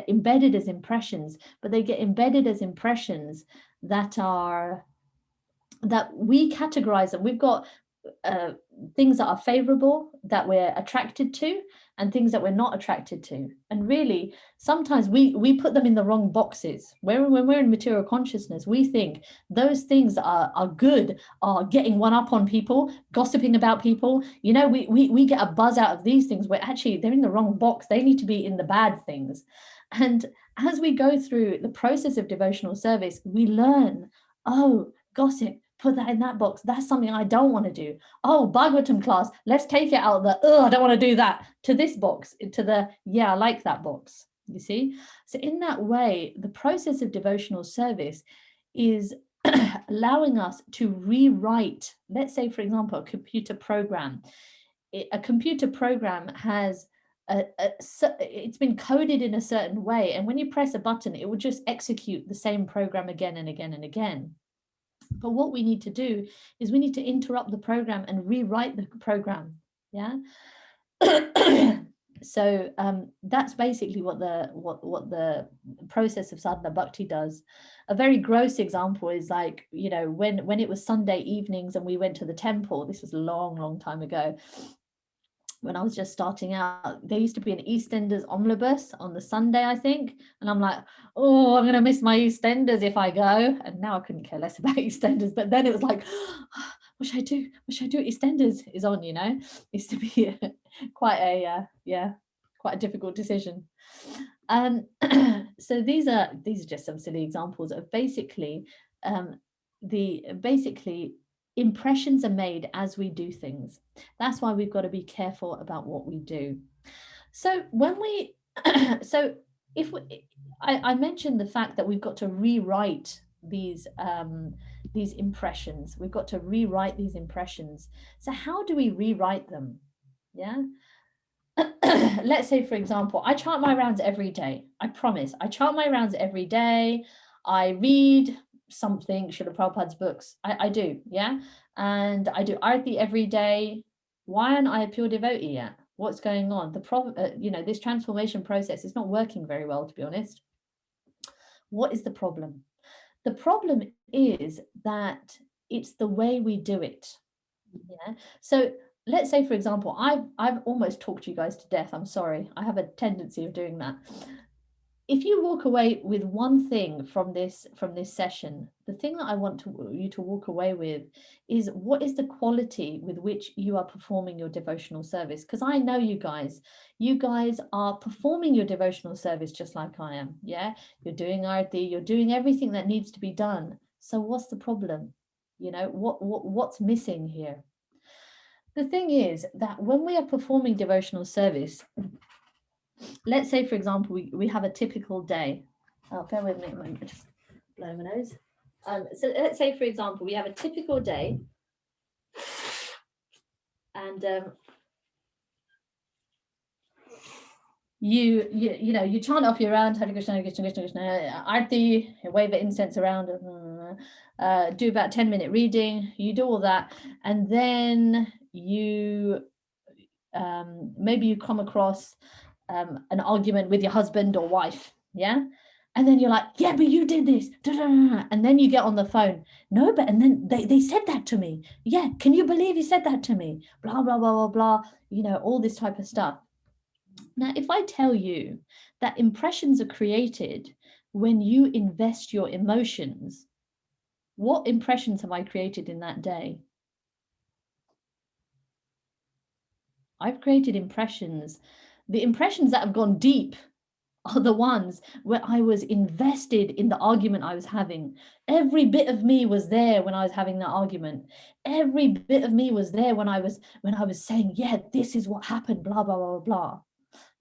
embedded as impressions, but they get embedded as impressions that we categorize them. We've got things that are favorable, that we're attracted to, and things that we're not attracted to. And really, sometimes we put them in the wrong boxes. When we're in material consciousness, we think those things are good, are getting one up on people, gossiping about people. You know, we get a buzz out of these things, where actually they're in the wrong box. They need to be in the bad things. And as we go through the process of devotional service, we learn, oh, gossip, put that in that box. That's something I don't want to do. Oh, Bhagavatam class, let's take it out of the, oh, I don't want to do that, to this box, to the, yeah, I like that box. You see? So in that way, the process of devotional service is allowing us to rewrite, let's say, for example, a computer program. A computer program has it's been coded in a certain way, and when you press a button, it will just execute the same program again and again and again. But what we need to do is we need to interrupt the program and rewrite the program. Yeah. So that's basically what the process of sadhana bhakti does. A very gross example is, like, you know, when it was Sunday evenings and we went to the temple. This was a long time ago. when I was just starting out, there used to be an EastEnders omnibus on the Sunday, I think. And I'm like, oh, I'm going to miss my EastEnders if I go. And now I couldn't care less about EastEnders. But then it was like, what should I do? What should I do? EastEnders is on, you know. It used to be quite a, quite a difficult decision. So these are just some silly examples of basically impressions are made as we do things. That's why we've got to be careful about what we do. So when we so if we, I mentioned the fact that we've got to rewrite these impressions. We've got to rewrite these impressions. So how do we rewrite them? Yeah. Let's say, for example, I chant my rounds every day. I promise. I chant my rounds every day. I read something, Srila Prabhupada's books. I do, yeah? And I do Arati every day. Why aren't I a pure devotee yet? What's going on? This transformation process is not working very well, to be honest. What is the problem? The problem is that it's the way we do it. Yeah. So let's say, for example, I've almost talked you guys to death. I'm sorry. I have a tendency of doing that. If you walk away with one thing from this session, the thing that I want you to walk away with is, what is the quality with which you are performing your devotional service? Because I know you guys are performing your devotional service just like I am. Yeah, you're doing arati, you're doing everything that needs to be done. So what's the problem? You know, what's missing here? The thing is that when we are performing devotional service, let's say, for example, we have a typical day. Oh, bear with me a moment, just blow my nose. So let's say, for example, we have a typical day, and you chant off your round, Hare Krishna, Hare Krishna, Krishna Krishna, Arti, wave the incense around, do about 10-minute reading. You do all that, and then you maybe you come across an argument with your husband or wife, yeah, and then you're like, yeah, but you did this, and then you get on the phone, no, but and then they said that to me, yeah, can you believe he said that to me, blah blah blah blah blah, all this type of stuff. Now, if I tell you that impressions are created when you invest your emotions, what impressions have I created in that day? I've created impressions. The impressions that have gone deep are the ones where I was invested in the argument I was having. Every bit of me was there when I was having that argument. Every bit of me was there when I was saying, yeah, this is what happened, blah, blah, blah, blah.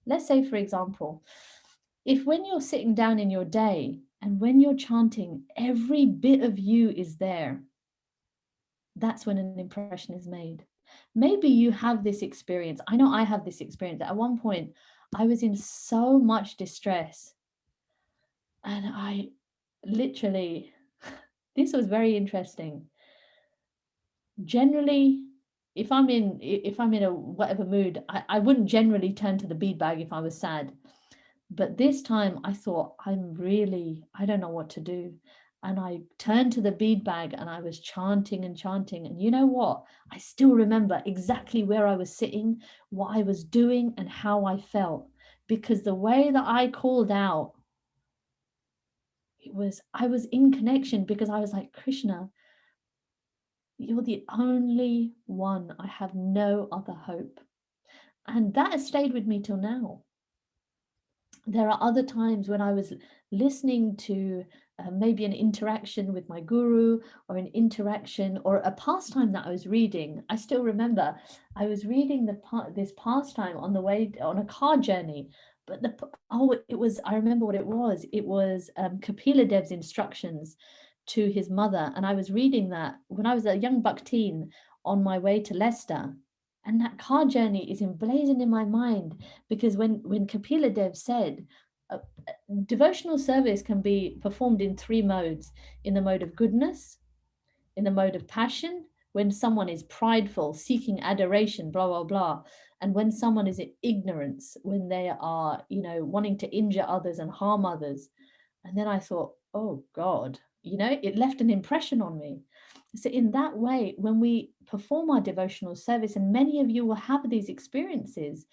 Let's say, for example, if when you're sitting down in your day and when you're chanting, every bit of you is there, that's when an impression is made. Maybe you have this experience. I know I have this experience. At one point, I was in so much distress. And I literally, this was very interesting. Generally, if I'm in a whatever mood, I wouldn't generally turn to the bead bag if I was sad. But this time I thought, I don't know what to do. And I turned to the bead bag and I was chanting and chanting. And you know what? I still remember exactly where I was sitting, what I was doing, and how I felt. Because the way that I called out, I was in connection, because I was like, Krishna, you're the only one. I have no other hope. And that has stayed with me till now. There are other times when I was listening to maybe an interaction with my guru, or an interaction or a pastime that I was reading. I still remember I was reading this pastime on the way on a car journey. But I remember what it was. It was Kapila Dev's instructions to his mother. And I was reading that when I was a young bhakteen on my way to Leicester. And that car journey is emblazoned in my mind, because when Kapila Dev said, devotional service can be performed in 3 modes: in the mode of goodness, in the mode of passion, when someone is prideful, seeking adoration, blah, blah, blah, and when someone is in ignorance, when they are, wanting to injure others and harm others. And then I thought, oh God, it left an impression on me. So in that way, when we perform our devotional service, and many of you will have these experiences,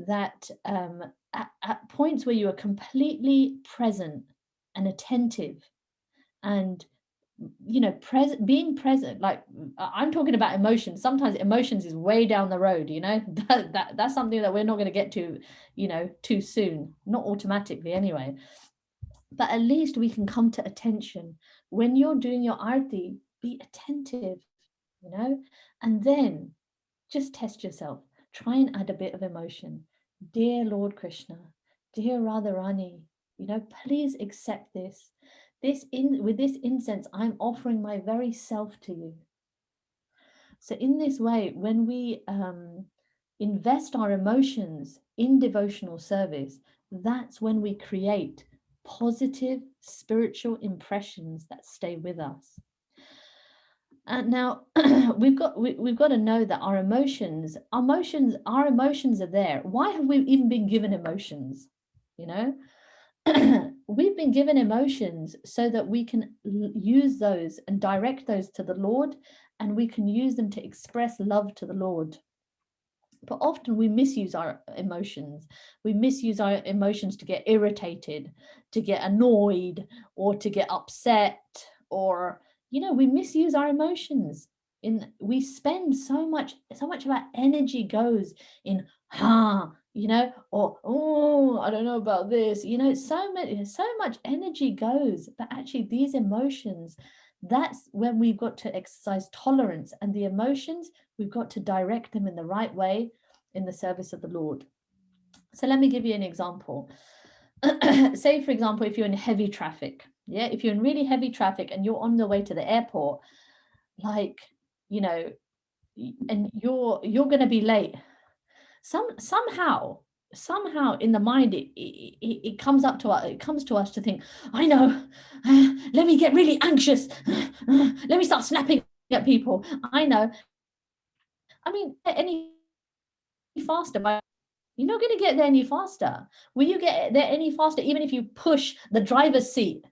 that at points where you are completely present and attentive, and being present, like I'm talking about emotions. Sometimes emotions is way down the road, that's something that we're not going to get to, too soon, not automatically anyway. But at least we can come to attention. When you're doing your arti, be attentive, and then just test yourself. Try and add a bit of emotion. Dear Lord Krishna, dear Radharani, please accept this. With this incense, I'm offering my very self to you. So in this way, when we invest our emotions in devotional service, that's when we create positive spiritual impressions that stay with us. And now we've got to know that our emotions are there. Why have we even been given emotions? We've been given emotions so that we can use those and direct those to the Lord, and we can use them to express love to the Lord. But often we misuse our emotions. We misuse our emotions to get irritated, to get annoyed, or to get upset, or we misuse our emotions. We spend so much of our energy goes in or oh, I don't know about this. So much energy goes, but actually these emotions, that's when we've got to exercise tolerance, and the emotions, we've got to direct them in the right way in the service of the Lord. So let me give you an example. Say, for example, if you're in heavy traffic, if you're in really heavy traffic and you're on the way to the airport, and you're going to be late. Somehow in the mind, it comes up to us. It comes to us to think, I know, let me get really anxious. Let me start snapping at people. I know. I mean, any faster by. You're not going to get there any faster. Will you get there any faster even if you push the driver's seat,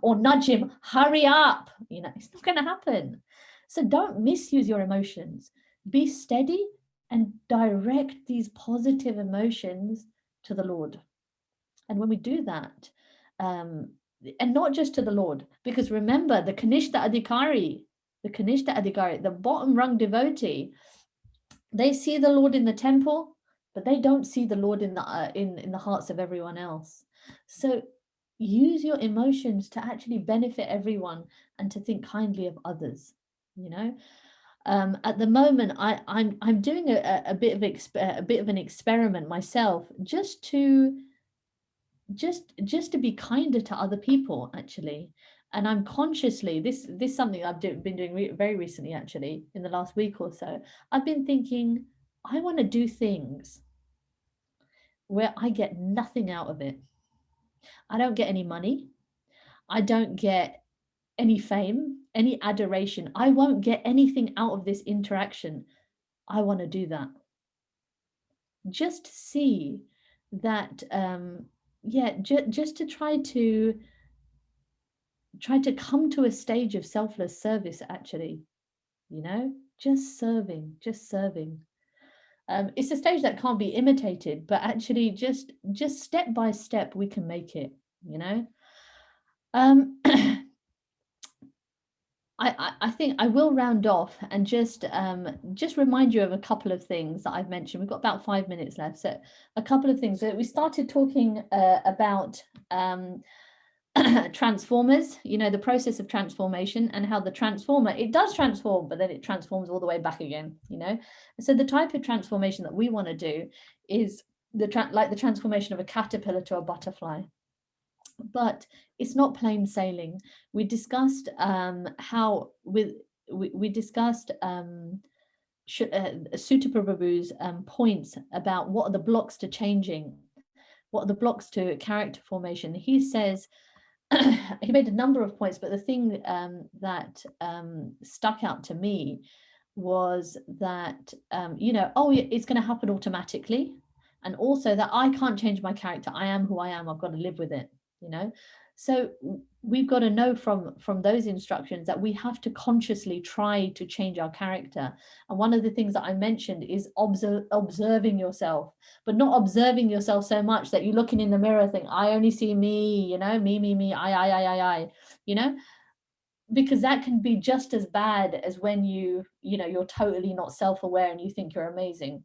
or nudge him, hurry up? It's not going to happen. So don't misuse your emotions. Be steady and direct these positive emotions to the Lord. And when we do that, and not just to the Lord, because remember, the Kanishta Adhikari, the bottom rung devotee, they see the Lord in the temple, but they don't see the Lord in the hearts of everyone else. So use your emotions to actually benefit everyone and to think kindly of others. At the moment, I'm doing a bit of an experiment myself, just to be kinder to other people, actually. And I'm consciously, this is something I've been doing very recently, actually, in the last week or so. I've been thinking, I want to do things where I get nothing out of it. I don't get any money. I don't get any fame, any adoration. I won't get anything out of this interaction. I want to do that. Just see that, just to try to come to a stage of selfless service, actually, just serving. It's a stage that can't be imitated, but actually just step by step we can make it. I think I will round off and just remind you of a couple of things that I've mentioned. We've got about 5 minutes left, so a couple of things that we started talking about. Transformers, the process of transformation, and how the transformer, it does transform, but then it transforms all the way back again. So the type of transformation that we want to do is like the transformation of a caterpillar to a butterfly. But it's not plain sailing. We discussed how we discussed Suta Prabhu's points about what are the blocks to changing, what are the blocks to character formation. He says, he made a number of points, but the thing that stuck out to me was that, it's going to happen automatically. And also that I can't change my character. I am who I am. I've got to live with it. you know. So we've got to know from those instructions that we have to consciously try to change our character. And one of the things that I mentioned is observing yourself, but not observing yourself so much that you're looking in the mirror and think, I only see me, you know, me, I, you know, because that can be just as bad as when you're totally not self-aware and you think you're amazing.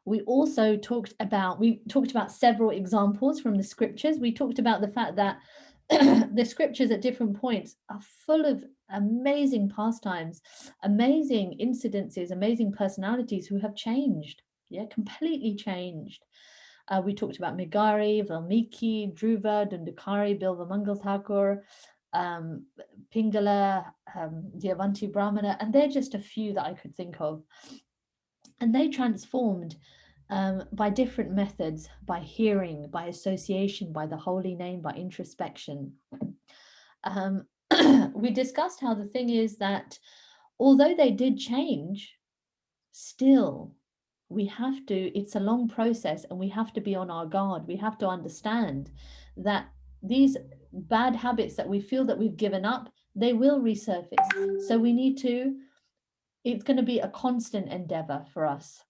We also talked about several examples from the scriptures. We talked about the fact that the scriptures at different points are full of amazing pastimes, amazing incidences, amazing personalities who have changed, completely changed. We talked about Megari, Valmiki, Dhruva, Dundukari, Bilva Mangal Thakur, Pingala, Diavanti Brahmana, and they're just a few that I could think of. And they transformed by different methods, by hearing, by association, by the holy name, by introspection. We discussed how the thing is that although they did change, still we have to, it's a long process and we have to be on our guard. We have to understand that these bad habits that we feel that we've given up, they will resurface. So we need to, it's going to be a constant endeavor for us.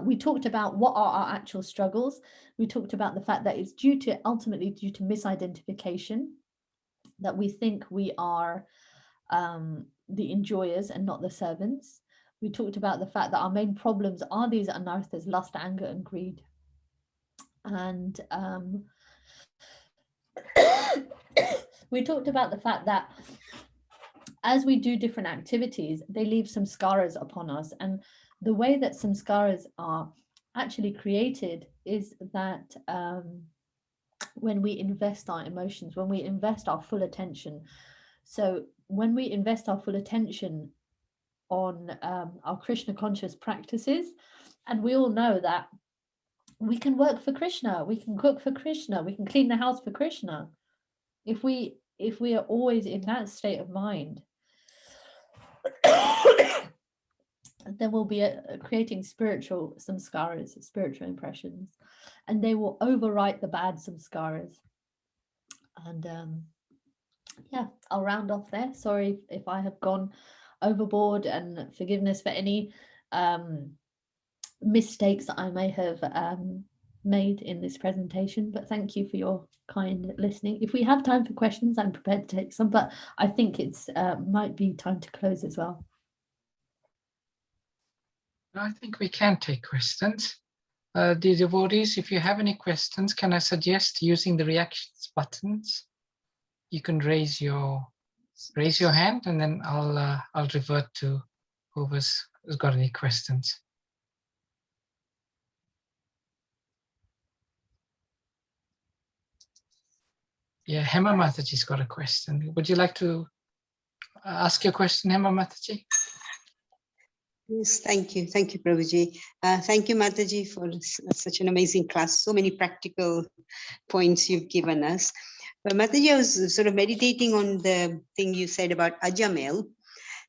We talked about what are our actual struggles. We talked about the fact that it's ultimately due to misidentification, that we think we are the enjoyers and not the servants. We talked about the fact that our main problems are these anarthas, lust, anger, and greed. And we talked about the fact that as we do different activities, they leave some samskaras upon us. And the way that some samskaras are actually created is that when we invest our emotions, when we invest our full attention. So when we invest our full attention on our Krishna conscious practices, and we all know that we can work for Krishna, we can cook for Krishna, we can clean the house for Krishna. If we are always in that state of mind, then we'll be creating spiritual samskaras, spiritual impressions, and they will overwrite the bad samskaras. And yeah, I'll round off there. Sorry if I have gone overboard, and forgiveness for any mistakes that I may have made in this presentation, but thank you for your kind listening. If we have time for questions, I'm prepared to take some, but I think it's might be time to close as well. I think we can take questions. The devotees, if you have any questions, can I suggest using the reactions buttons? You can raise your hand, and then I'll revert to who's got any questions. Yeah, Hema Mataji's got a question. Would you like to ask your question, Hema Mataji? Yes, thank you, Prabhuji. Thank you, Mataji, for such an amazing class. So many practical points you've given us. But Mataji, I was sort of meditating on the thing you said about Ajamel.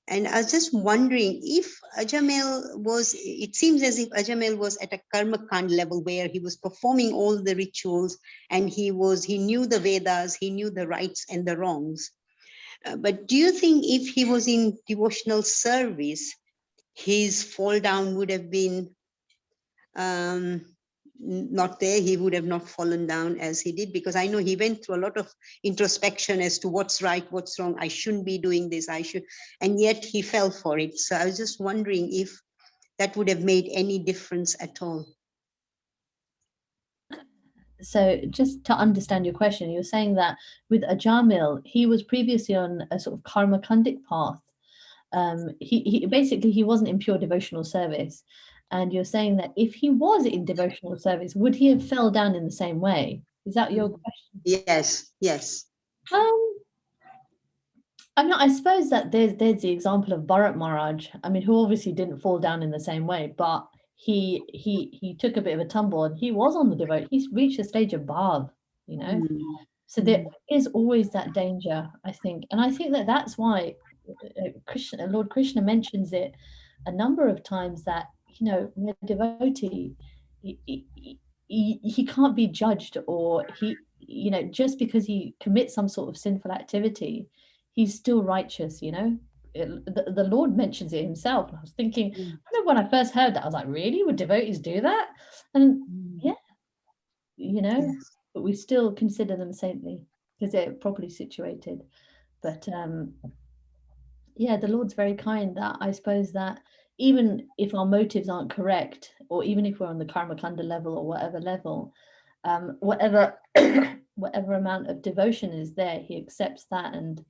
And I was just wondering if Ajamel was, it seems as if Ajamel was at a karma kand level where he was performing all the rituals and he knew the Vedas, he knew the rights and the wrongs. But do you think if he was in devotional service, his fall down would have been not there? He would have not fallen down as he did, because I know he went through a lot of introspection as to what's right, what's wrong. I shouldn't be doing this, and yet he fell for it. So I was just wondering if that would have made any difference at all. So just to understand your question, you're saying that with Ajamil, he was previously on a sort of karma kandic path. He basically, he wasn't in pure devotional service. And you're saying that if he was in devotional service, would he have fell down in the same way? Is that your question? Yes, yes. I mean, I suppose that there's the example of Bharat Maharaj. I mean, who obviously didn't fall down in the same way, but he took a bit of a tumble, and he was on the devote. He's reached a stage of bhav, you know. So there is always that danger, I think, and I think that that's why Lord Krishna mentions it a number of times, that, you know, when a devotee, he can't be judged, or he, you know, just because he commits some sort of sinful activity, he's still righteous, you know. The Lord mentions it himself. And I was thinking, I remember when I first heard that, I was like, really? Would devotees do that? And yeah, you know, Yes. but we still consider them saintly because they're properly situated. But yeah, the Lord's very kind, that I suppose that even if our motives aren't correct, or even if we're on the karma kanda level or whatever level, whatever whatever amount of devotion is there, he accepts that, and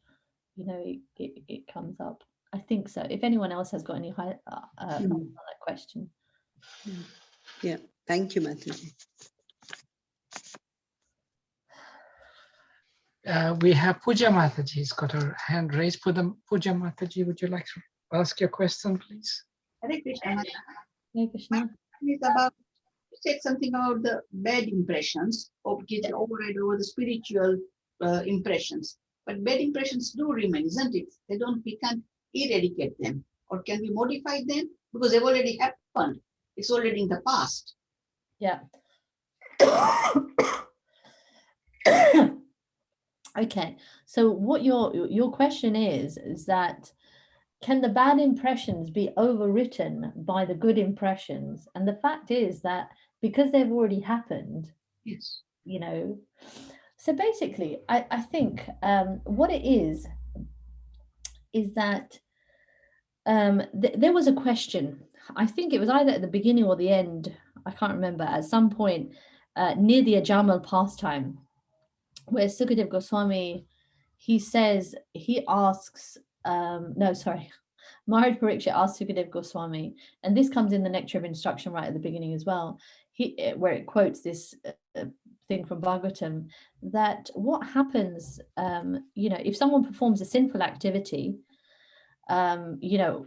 you know, it comes up. I think so. If anyone else has got any thoughts on that question. Yeah, thank you, Mataji. We have Puja Mataji has got her hand raised. Puja Mataji, would you like to ask your question, please? Hare Krishna. Hare Krishna. It's about, you said something about the bad impressions of kids override over the spiritual impressions. But bad impressions do remain, isn't it? They don't, we can't eradicate them. Or can we modify them? Because they've already happened. It's already in the past. Yeah. Okay, so what your question is that can the bad impressions be overwritten by the good impressions? And the fact is that because they've already happened, Yes. you know, so basically I think what it is that there was a question, I think it was either at the beginning or the end, I can't remember, at some point near the Ajamal pastime, where Sukadev Goswami, he asks, Maharaj Parikshit asks Sukadev Goswami, and this comes in the Nectar of Instruction right at the beginning as well, where it quotes this thing from Bhagavatam, that what happens, you know, if someone performs a sinful activity, you know,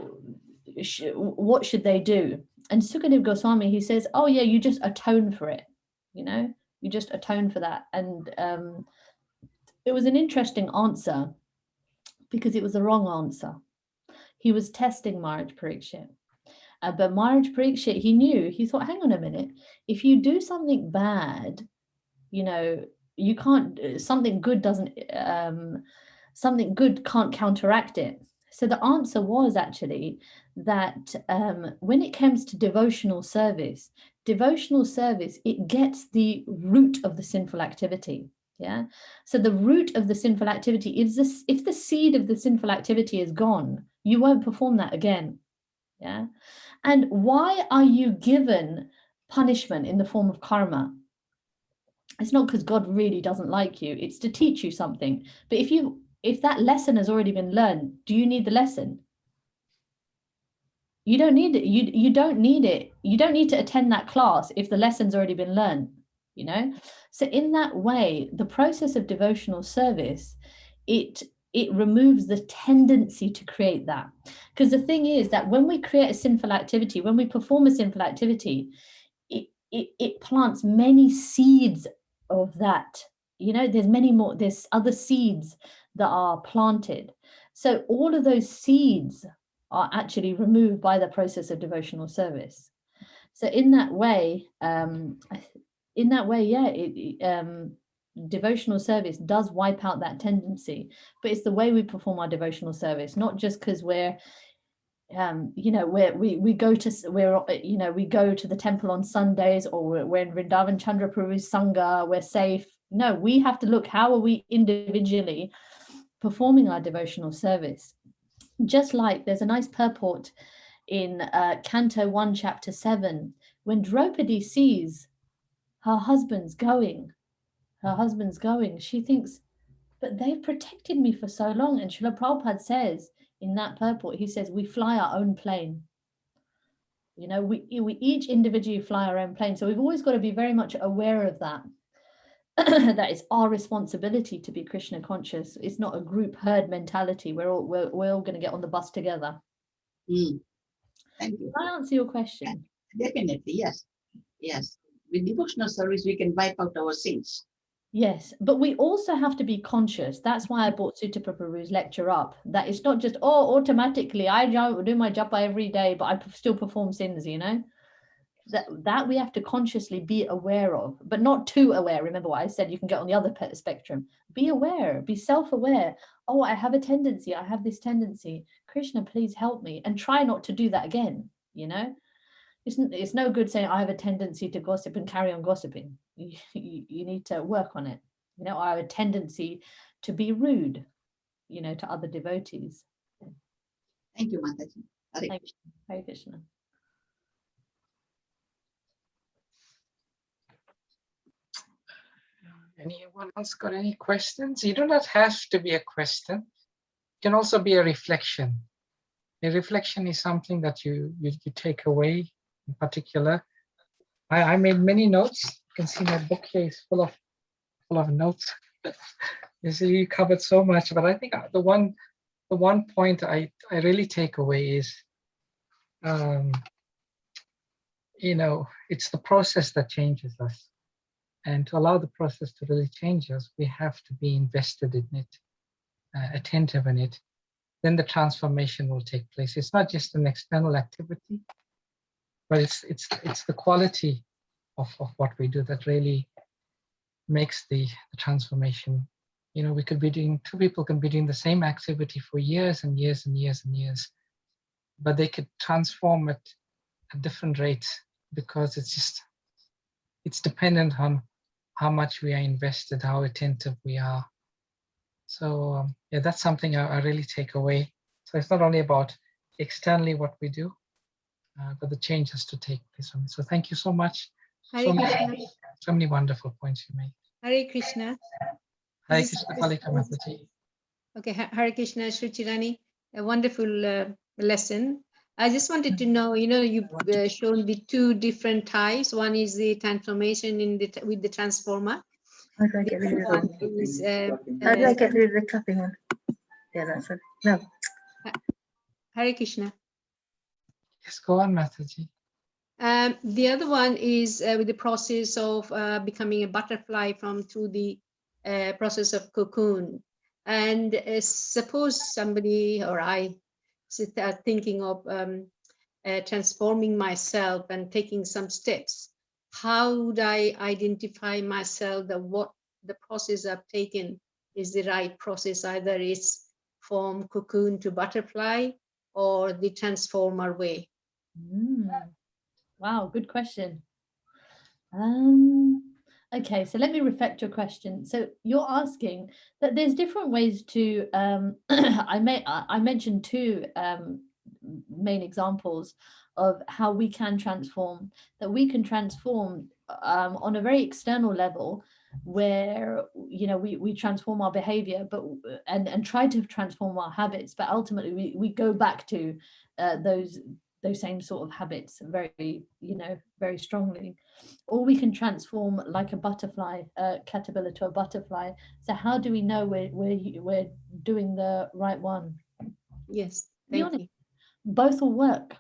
what should they do? And Sukadev Goswami, he says, oh yeah, you just atone for it, you know, you just atone for that. And it was an interesting answer because it was the wrong answer. He was testing Maharaj Parikshit. But Maharaj Parikshit, he knew, he thought, hang on a minute, if you do something bad, you know, you can't, something good can't counteract it. So the answer was actually that when it comes to devotional service, it gets the root of the sinful activity. Yeah. So the root of the sinful activity is this: if the seed of the sinful activity is gone, you won't perform that again. Yeah. And why are you given punishment in the form of karma? It's not because God really doesn't like you, it's to teach you something. But if that lesson has already been learned, do you need the lesson? You don't need it. You don't need it. You don't need to attend that class if the lesson's already been learned, you know? So in that way, the process of devotional service, it removes the tendency to create that. Because the thing is that when we create a sinful activity, when we perform a sinful activity, it plants many seeds of that. You know, there's other seeds that are planted. So all of those seeds are actually removed by the process of devotional service. So in that way, devotional service does wipe out that tendency. But it's the way we perform our devotional service, not just because we're you know, we go to the temple on Sundays, or we're in Vrindavan Chandra Prabhu's Sangha, we're safe. No, we have to look, how are we individually performing our devotional service? Just like there's a nice purport in Canto 1, Chapter 7, when Draupadi sees her husband's going, she thinks, but they've protected me for so long. And Srila Prabhupada says in that purport, he says, we fly our own plane. You know, we each individually fly our own plane. So we've always got to be very much aware of that. That it's our responsibility to be Krishna conscious. It's not a group herd mentality. We're all going to get on the bus together. Thank you. Can I answer your question? Definitely, yes. Yes. With devotional service, we can wipe out our sins. Yes, but we also have to be conscious. That's why I brought Sutta Prabhu's lecture up. That it's not just, oh, automatically, I do my japa every day, but I still perform sins, you know? that we have to consciously be aware of, but not too aware. Remember what I said, you can get on the other spectrum. Be aware, be self-aware. Oh, I have a tendency, I have this tendency. Krishna, please help me. And try not to do that again, you know? It's no good saying I have a tendency to gossip and carry on gossiping. You need to work on it. You know, I have a tendency to be rude, you know, to other devotees. Thank you, Mataji. Hare Thank you. Hare Krishna. Anyone else got any questions? You do not have to be a question. It can also be a reflection. A reflection is something that you take away in particular. I made many notes. You can see my book here is full of notes. You see, you covered so much, but I think the one point I really take away is, you know, it's the process that changes us. And to allow the process to really change us, we have to be invested in it, attentive in it. Then the transformation will take place. It's not just an external activity, but it's the quality of what we do that really makes the transformation. You know, we could be doing, two people can be doing the same activity for years and years and years and years, but they could transform at different rates because it's dependent on how much we are invested, how attentive we are. So yeah, that's something I really take away. So it's not only about externally what we do, but the change has to take place from it. So thank you so much. Hare Krishna. So many wonderful points you made. Hare Krishna. Hare Krishna, Kalika Mataji. Okay, Hare Krishna, Suci Rani, a wonderful lesson. I just wanted to know, you know, you've shown the two different types. One is the transformation with the transformer. How do I get rid of One the is, How do I get rid of the clapping one? Yeah, that's it. No. Hare Krishna. Yes, go on, Mataji. The other one is with the process of becoming a butterfly through the process of cocoon. And suppose somebody or I start thinking of transforming myself and taking some steps. How would I identify myself that what the process I've taken is the right process? Either it's from cocoon to butterfly or the transformer way. Wow, good question. Okay, so let me reflect your question. So you're asking that there's different ways to, I mentioned two main examples of how we can transform, that we can transform on a very external level where, you know, we transform our behavior, but and try to transform our habits, but ultimately we go back to those same sort of habits very, you know, very strongly. Or we can transform like a butterfly, caterpillar to a butterfly. So how do we know we're doing the right one? Yes, Be thank honest, you. both will work,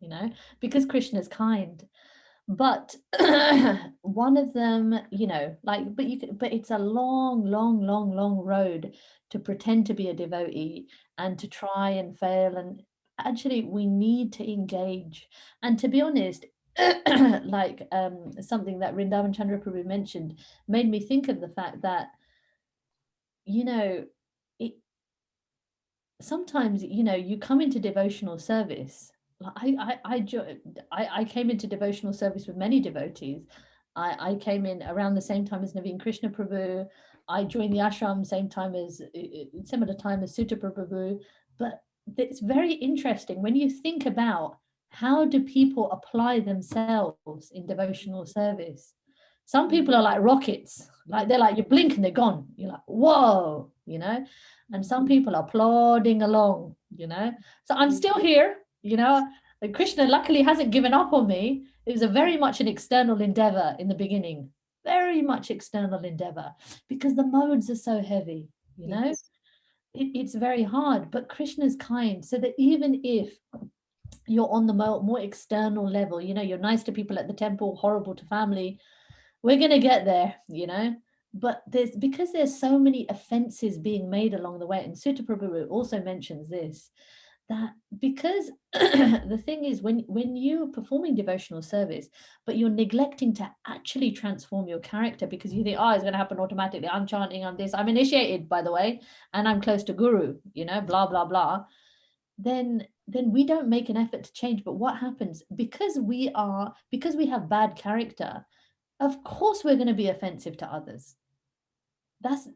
you know, because Krishna is kind. But one of them, you know, like, but it's a long road to pretend to be a devotee and to try and fail. And actually, we need to engage. And to be honest, like something that Vrindavan Chandra Prabhu mentioned made me think of the fact that, you know, sometimes, you know, you come into devotional service. I came into devotional service with many devotees. I came in around the same time as Naveen Krishna Prabhu. I joined the ashram similar time as Sutta Prabhu. But it's very interesting when you think about how do people apply themselves in devotional service. Some people are like rockets, like they're like, you blink and they're gone. You're like, whoa, you know. And some people are plodding along, you know. So I'm still here, you know. And Krishna luckily hasn't given up on me. It was a very much an external endeavor in the beginning, very much external endeavor, because the modes are so heavy, you know. Yes. It's very hard, but Krishna's kind, so that even if you're on the more external level, you know, you're nice to people at the temple, horrible to family, we're going to get there, you know. But there's so many offenses being made along the way, and Sutta Prabhu also mentions this, that because the thing is, when you're performing devotional service, but you're neglecting to actually transform your character because you think, oh, it's going to happen automatically. I'm chanting, I'm this, I'm initiated, by the way, and I'm close to guru, you know, blah, blah, blah. Then we don't make an effort to change. But what happens, because we have bad character, of course we're going to be offensive to others. That's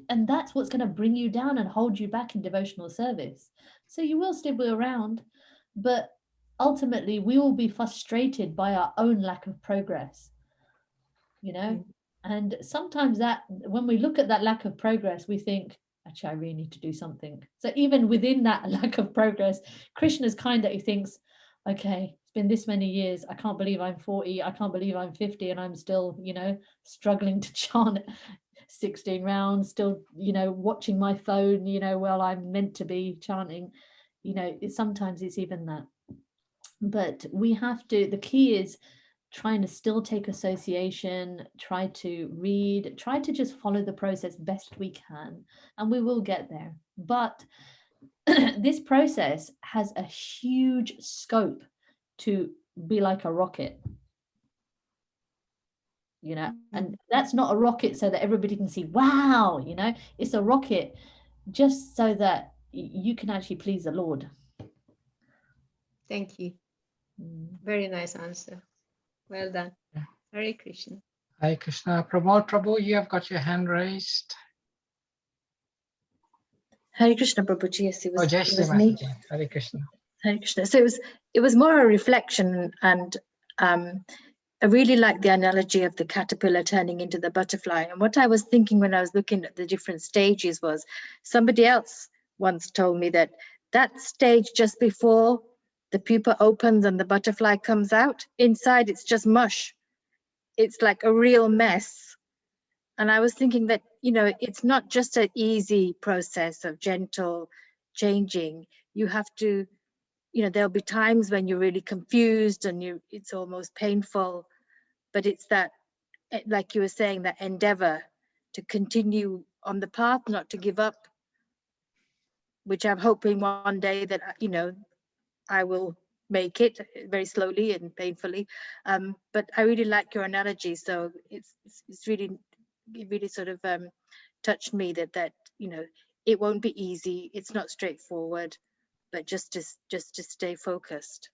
and that's what's going to bring you down and hold you back in devotional service. So you will still be around, but ultimately we will be frustrated by our own lack of progress, you know. And sometimes that, when we look at that lack of progress, we think, actually I really need to do something. So even within that lack of progress, Krishna's kind that he thinks, okay, it's been this many years, I can't believe I'm 40, I can't believe I'm 50, and I'm still, you know, struggling to chant 16 rounds, still, you know, watching my phone, you know, while I'm meant to be chanting, you know. Sometimes it's even that. But we have to, the key is trying to still take association, try to read, try to just follow the process best we can, and we will get there. But this process has a huge scope to be like a rocket, you know, and that's not a rocket so that everybody can see, wow, you know, it's a rocket just so that you can actually please the Lord. Thank you. Very nice answer. Well done. Yeah. Hare Krishna. Hare Krishna. Pramod Prabhu, you have got your hand raised. Hare Krishna, Prabhuji. Yes, it Oh, Jai it Shri was me. Mataji. Hare Krishna. Hare Krishna. So it was more a reflection, and I really like the analogy of the caterpillar turning into the butterfly. And what I was thinking when I was looking at the different stages was, somebody else once told me that that stage just before the pupa opens and the butterfly comes out, inside it's just mush. It's like a real mess. And I was thinking that, you know, it's not just an easy process of gentle changing. You have to, you know, there'll be times when you're really confused and it's almost painful, but it's that, like you were saying, that endeavor to continue on the path, not to give up, which I'm hoping one day that, you know, I will make it very slowly and painfully. But I really like your analogy. So it's really, it really sort of touched me that, you know, it won't be easy. It's not straightforward, but just to stay focused.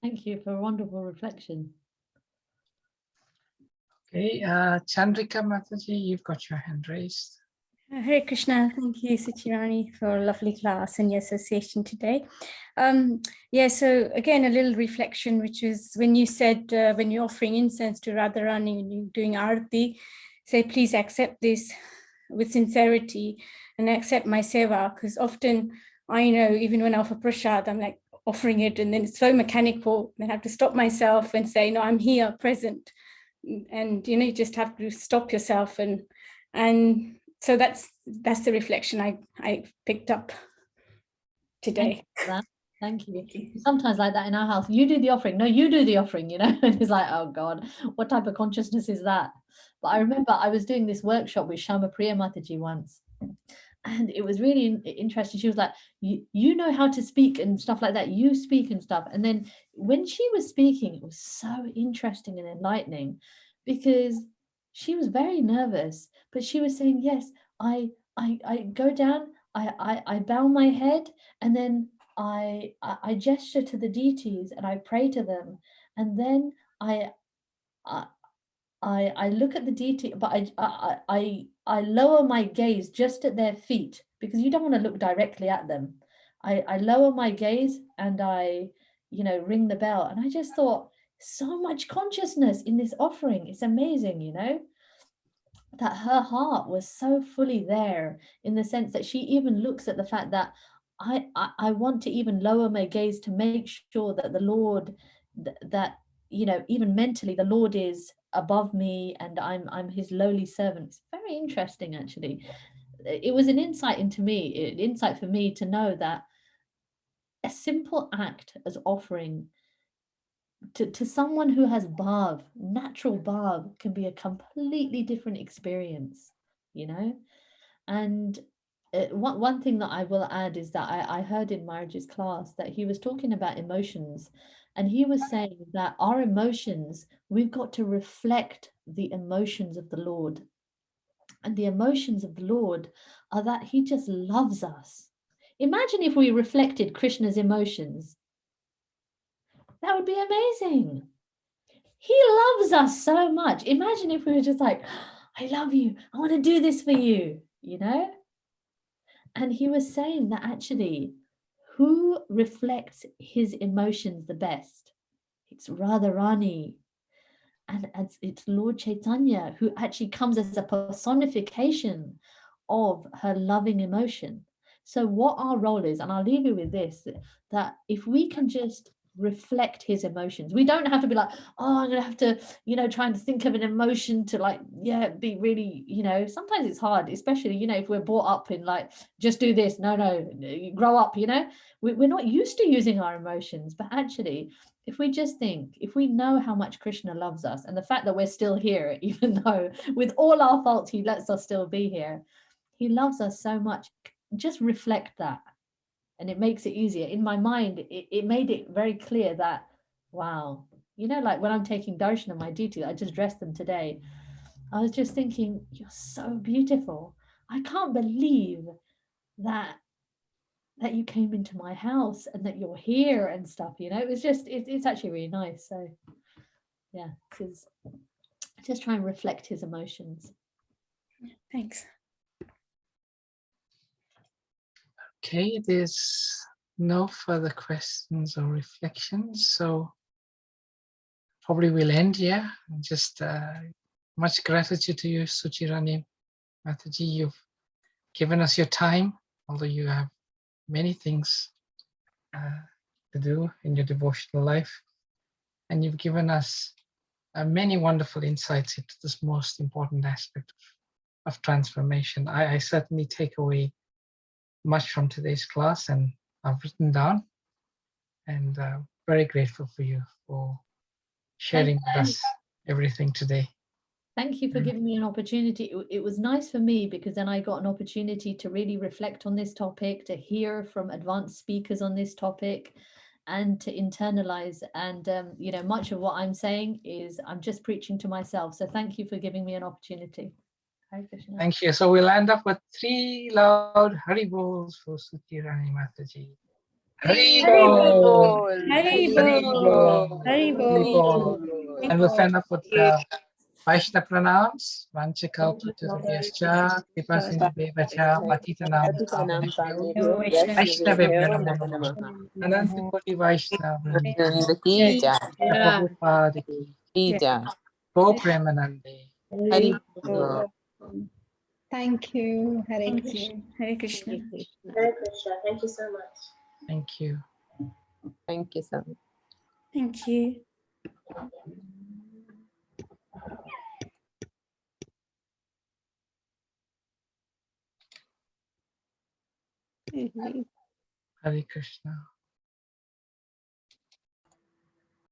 Thank you for a wonderful reflection. Okay, Chandrika Mataji, you've got your hand raised. Hare Krishna, thank you, Suci Rani, for a lovely class and your association today. Yeah, so again, a little reflection, which is when you said, when you're offering incense to Radharani and you're doing arati, say, please accept this with sincerity and accept my seva, because often I know, even when I offer prasad, I'm like offering it and then it's so mechanical, then I have to stop myself and say, no, I'm here, present. And, you know, you just have to stop yourself. And so that's the reflection I picked up today. Thank you. Sometimes like that in our house, you do the offering. No, you do the offering, you know. And it's like, oh God, what type of consciousness is that? But I remember I was doing this workshop with Shama Priya Mataji once, and it was really interesting. She was like, you know how to speak and stuff like that. You speak and stuff. And then when she was speaking, it was so interesting and enlightening, because she was very nervous, but she was saying, yes, I go down, I bow my head, and then I gesture to the deities and I pray to them, and then I look at the deity, but I lower my gaze just at their feet, because you don't want to look directly at them. I lower my gaze and I, you know, ring the bell, and I just thought, so much consciousness in this offering. It's amazing, you know, that her heart was so fully there, in the sense that she even looks at the fact that I want to even lower my gaze to make sure that the Lord, that, you know, even mentally the Lord is above me and I'm his lowly servant. It's very interesting, actually. It was an insight into me, an insight for me to know that a simple act as offering to someone who has bhav, natural bhav, can be a completely different experience, you know. And one thing that I will add is that I heard in Marriage's class that he was talking about emotions, and he was saying that our emotions, we've got to reflect the emotions of the Lord. And the emotions of the Lord are that he just loves us. Imagine if we reflected Krishna's emotions. That would be amazing. He loves us so much. Imagine if we were just like, I love you. I want to do this for you, you know? And he was saying that actually, who reflects his emotions the best? It's Radharani. And it's Lord Chaitanya who actually comes as a personification of her loving emotion. So what our role is, and I'll leave you with this, that if we can just reflect his emotions, we don't have to be like, oh, I'm gonna have to, you know, try and think of an emotion to like, yeah, be really, you know, sometimes it's hard, especially, you know, if we're brought up in like, just do this, no, you grow up, you know, we're not used to using our emotions, but actually, if we just think, if we know how much Krishna loves us and the fact that we're still here, even though with all our faults, he lets us still be here, he loves us so much. Just reflect that. And it makes it easier. In my mind, it made it very clear that, wow, you know, like when I'm taking darshan on my duty, I just dressed them today. I was just thinking, you're so beautiful. I can't believe that you came into my house and that you're here and stuff, you know. It was just, it's actually really nice. So yeah, just try and reflect his emotions. Thanks. Okay, there's no further questions or reflections, so probably we'll end here. Just much gratitude to you, Suci Rani Mataji. You've given us your time, although you have many things to do in your devotional life, and you've given us many wonderful insights into this most important aspect of transformation. I certainly take away much from today's class, and I've written down, and very grateful for you for sharing with us everything today. Thank you for giving me an opportunity. It was nice for me because then I got an opportunity to really reflect on this topic, to hear from advanced speakers on this topic, and to internalize. And you know, much of what I'm saying is I'm just preaching to myself. So thank you for giving me an opportunity. Hare Krishna. Thank you. So we'll end up with 3 loud Hari Bols for Suci Rani Mataji. Hari Bol! Hari Hari Bol. Bol! Hari Hari Bol. Bol! And we'll end up with Vaishnav pranams. Vanchakalpatarubhyascha Kripasindhubhyo Patitanam Pavanebhyo Vaishnavebhyo namo namah. Anantakoti Vaishnav Vrinda Ki jai. Prabhupada ki Ki jai. Go Premanande. Hari Bol. Thank you. Hare Thank Krishna. you. Hare Krishna. Hare Krishna. Thank you so much. Thank you. Thank you so much. Thank you. Hare Krishna.